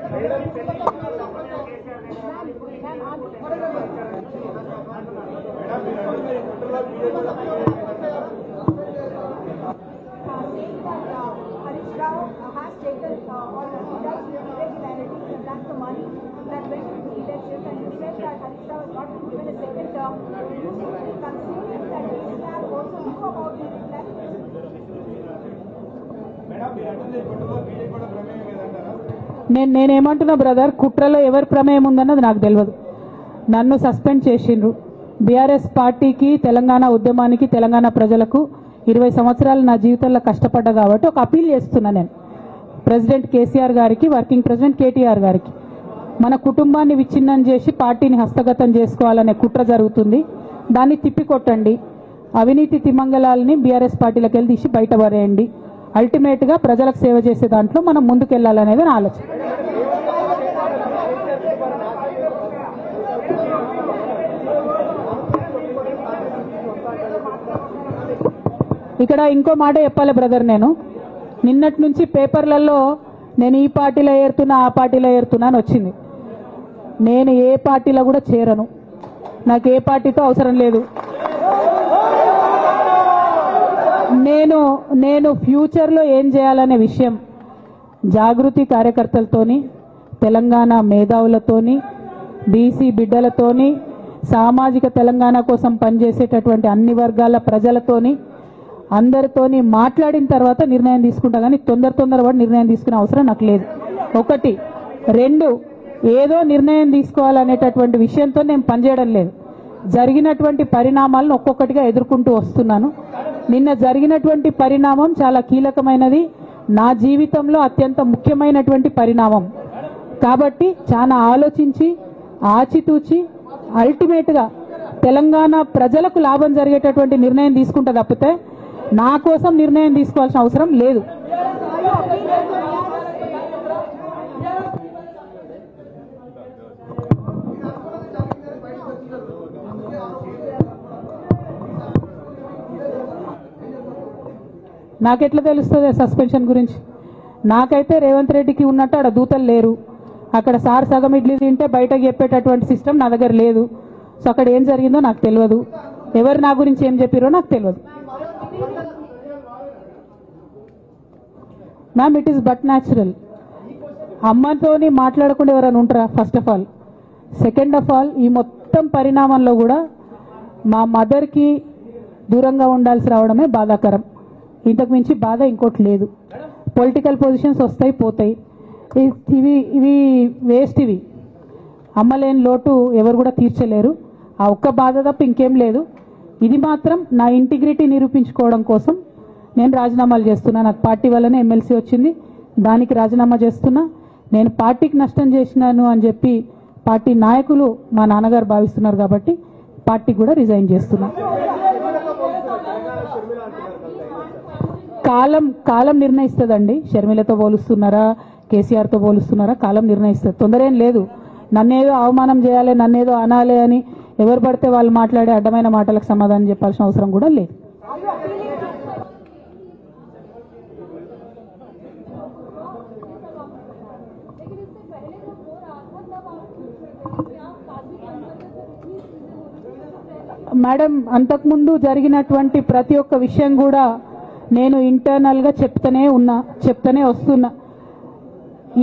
నేనేమంటున్నా బ్రదర్, కుట్రలో ఎవరి ప్రమేయం ఉందన్నది నాకు తెలియదు. నన్ను సస్పెండ్ చేసిండ్రు. బీఆర్ఎస్ పార్టీకి, తెలంగాణ ఉద్యమానికి, తెలంగాణ ప్రజలకు 20 సంవత్సరాలు నా జీవితంలో కష్టపడ్డా కాబట్టి ఒక అపీల్ చేస్తున్నా నేను ప్రెసిడెంట్ కేసీఆర్ గారికి, వర్కింగ్ ప్రెసిడెంట్ కేటీఆర్ గారికి. మన కుటుంబాన్ని విచ్ఛిన్నం చేసి పార్టీని హస్తగతం చేసుకోవాలనే కుట్ర జరుగుతుంది. దాన్ని తిప్పికొట్టండి. అవినీతి తిమంగళాలని బీఆర్ఎస్ పార్టీలకు వెళ్ళి తీసి బయటపడేయండి. అల్టిమేట్ గా ప్రజలకు సేవ చేసే దాంట్లో మనం ముందుకెళ్లాలనేది నా ఆలోచన. ఇక్కడ ఇంకో మాట చెప్పాలి బ్రదర్, నేను నిన్నటి నుంచి పేపర్లలో నేను ఈ పార్టీలో ఏరుతున్నా, ఆ పార్టీలో ఏరుతున్నా అని వచ్చింది. నేను ఏ పార్టీలో కూడా చేరను. నాకు ఏ పార్టీతో అవసరం లేదు. నేను ఫ్యూచర్లో ఏం చేయాలనే విషయం జాగృతి కార్యకర్తలతోని, తెలంగాణ మేధావులతోని, బీసీ బిడ్డలతోని, సామాజిక తెలంగాణ కోసం పనిచేసేటటువంటి అన్ని వర్గాల ప్రజలతోని, అందరితోని మాట్లాడిన తర్వాత నిర్ణయం తీసుకుంటా. కానీ తొందరపడి నిర్ణయం తీసుకునే అవసరం నాకు లేదు. 1, 2 ఏదో నిర్ణయం తీసుకోవాలనేటటువంటి విషయంతో నేను పనిచేయడం లేదు. జరిగినటువంటి పరిణామాలను ఒక్కొక్కటిగా ఎదుర్కొంటూ వస్తున్నాను. నిన్న జరిగినటువంటి పరిణామం చాలా కీలకమైనది, నా జీవితంలో అత్యంత ముఖ్యమైనటువంటి పరిణామం. కాబట్టి చాలా ఆలోచించి, ఆచితూచి, అల్టిమేట్ గా తెలంగాణ ప్రజలకు లాభం జరిగేటటువంటి నిర్ణయం తీసుకుంటా తప్పితే నా కోసం నిర్ణయం తీసుకోవాల్సిన అవసరం లేదు. నాకెట్లా తెలుస్తుంది సస్పెన్షన్ గురించి? నాకైతే రేవంత్ రెడ్డికి ఉన్నట్టు ఆడ దూతలు లేరు. అక్కడ సార్ సగం ఇడ్లీ తింటే బయటకు చెప్పేటటువంటి సిస్టమ్ నా దగ్గర లేదు. సో అక్కడ ఏం జరిగిందో నాకు తెలియదు, ఎవరు నా గురించి ఏం చెప్పారో నాకు తెలియదు. Ma'am, it is but natural. అమ్మతోని మాట్లాడకుండా ఎవరైనా ఉంటారా? First of all. Second of all, ఈ మొత్తం పరిణామంలో కూడా మా మదర్కి దూరంగా ఉండాల్సి రావడమే బాధాకరం. ఇంతకు మించి బాధ ఇంకోటి లేదు. పొలిటికల్ పొజిషన్స్ వస్తాయి పోతాయి, ఇవి వేస్ట్. ఇవి అమ్మలేని లోటు ఎవరు కూడా తీర్చలేరు. ఆ ఒక్క బాధ తప్ప ఇంకేం లేదు. ఇది మాత్రం నా ఇంటిగ్రిటీ నిరూపించుకోవడం కోసం నేను రాజీనామాలు చేస్తున్నా. నాకు పార్టీ వల్లనే ఎమ్మెల్సీ వచ్చింది, దానికి రాజీనామా చేస్తున్నా. నేను పార్టీకి నష్టం చేసినాను అని చెప్పి పార్టీ నాయకులు మా నాన్నగారు భావిస్తున్నారు కాబట్టి పార్టీకి కూడా రిజైన్ చేస్తున్నా. కాలం నిర్ణయిస్తుందండి. షర్మిలతో పోలుస్తున్నారా, కేసీఆర్తో పోలుస్తున్నారా? కాలం నిర్ణయిస్తుంది. తొందర ఏం లేదు. నన్నేదో అవమానం చేయాలి, నన్నేదో అనాలి అని ఎవరు పడితే వాళ్ళు మాట్లాడే అడ్డమైన మాటలకు సమాధానం చెప్పాల్సిన అవసరం కూడా లేదు. మేడం, అంతకుముందు జరిగినటువంటి ప్రతి ఒక్క విషయం కూడా నేను ఇంటర్నల్ గా చెప్తూనే వస్తున్నా.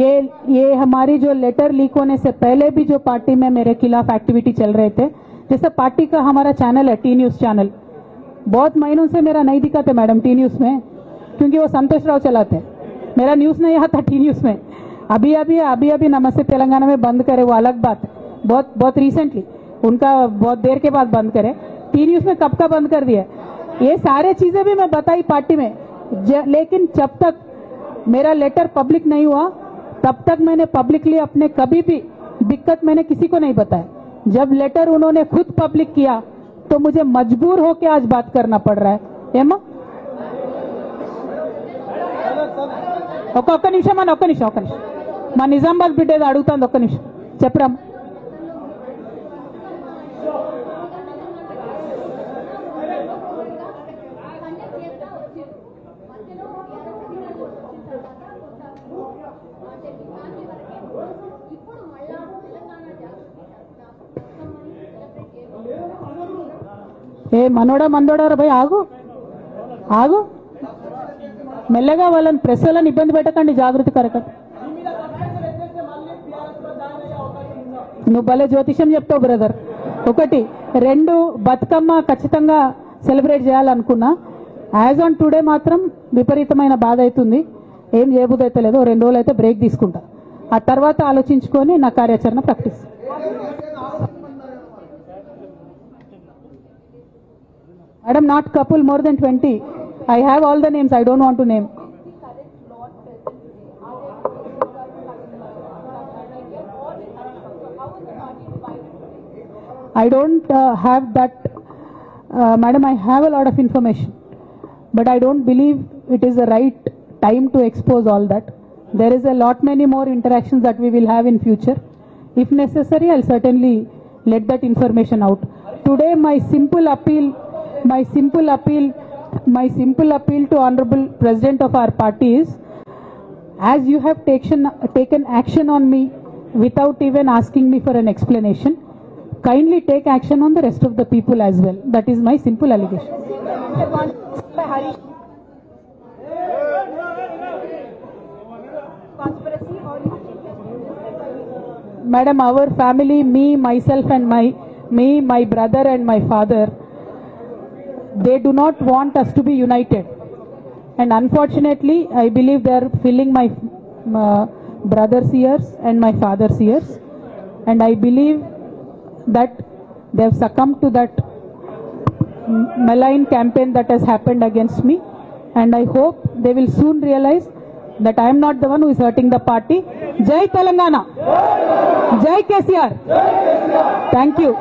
ये हमारी जो लेटर लीक होने से पहले भी जो पार्टी में मेरे खिलाफ एक्टिविटी चल रहे थे, जैसे पार्टी का हमारा चैनल है टी न्यूज चैनल, बहुत महीनों से मेरा नहीं दिखाते मैडम टी न्यूज में, क्योंकि वो संतोष राव चलाते. मेरा न्यूज नहीं आता टी न्यूज में. अभी नमस्ते तेलंगाना में बंद करे, वो अलग बात. बहुत रिसेंटली उनका बहुत देर के बाद बंद करे. टी न्यूज में कब का बंद कर दिया. ये सारे चीजें भी मैं बताई पार्टी में, लेकिन जब तक मेरा लेटर पब्लिक नहीं हुआ तब तक मैंने पब्लिकली अपने कभी भी दिक्कत मैंने किसी को नहीं बताया. जब लेटर उन्होंने खुद पब्लिक किया तो मुझे मजबूर होकर आज बात करना पड़ रहा है. ఏమా ఒక్క నిమిషం మా నిజామాబాద్ బిడ్డ ఏదో అడుగుతాంది. ఒక్క నిమిషం చెప్పరా. ఏ మనోడా మందోడా భయ్ ఆగు ఆగు మెల్లగా వాళ్ళని ప్రెస్ వాళ్ళని ఇబ్బంది పెట్టకండి జాగృతి కరకం నువ్వు భలే జ్యోతిషం చెప్తావు బ్రదర్ ఒకటి రెండు బతుకమ్మ ఖచ్చితంగా సెలబ్రేట్ చేయాలనుకున్నా యాజ్ ఆన్ టుడే మాత్రం విపరీతమైన బాధ అవుతుంది ఏం చేయబుద్ధి అయితే లేదు 2 రోజులు అయితే బ్రేక్ తీసుకుంటా ఆ తర్వాత ఆలోచించుకొని నా కార్యాచరణ practice Madam, not couple, more than 20. I have all the names. I don't want to name. I don't have that. Madam, I have a lot of information. But I don't believe it is the right time to expose all that. There is a lot many more interactions that we will have in future. If necessary, I'll certainly let that information out. Today, my simple appeal to Honorable President of our party is, as you have taken action on me without even asking me for an explanation, kindly take action on the rest of the people as well. That is my simple allegation. Madam, our family, me, myself and my brother and my father, they do not want us to be united, and unfortunately I believe they are filling my brother's ears and my father's ears, and I believe that they have succumbed to that malign campaign that has happened against me, and I hope they will soon realize that I am not the one who is hurting the party. Jai Telangana, Jai KCR. Thank you.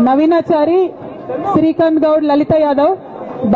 Navinachari, Srikant Gaud, Lalita Yadav.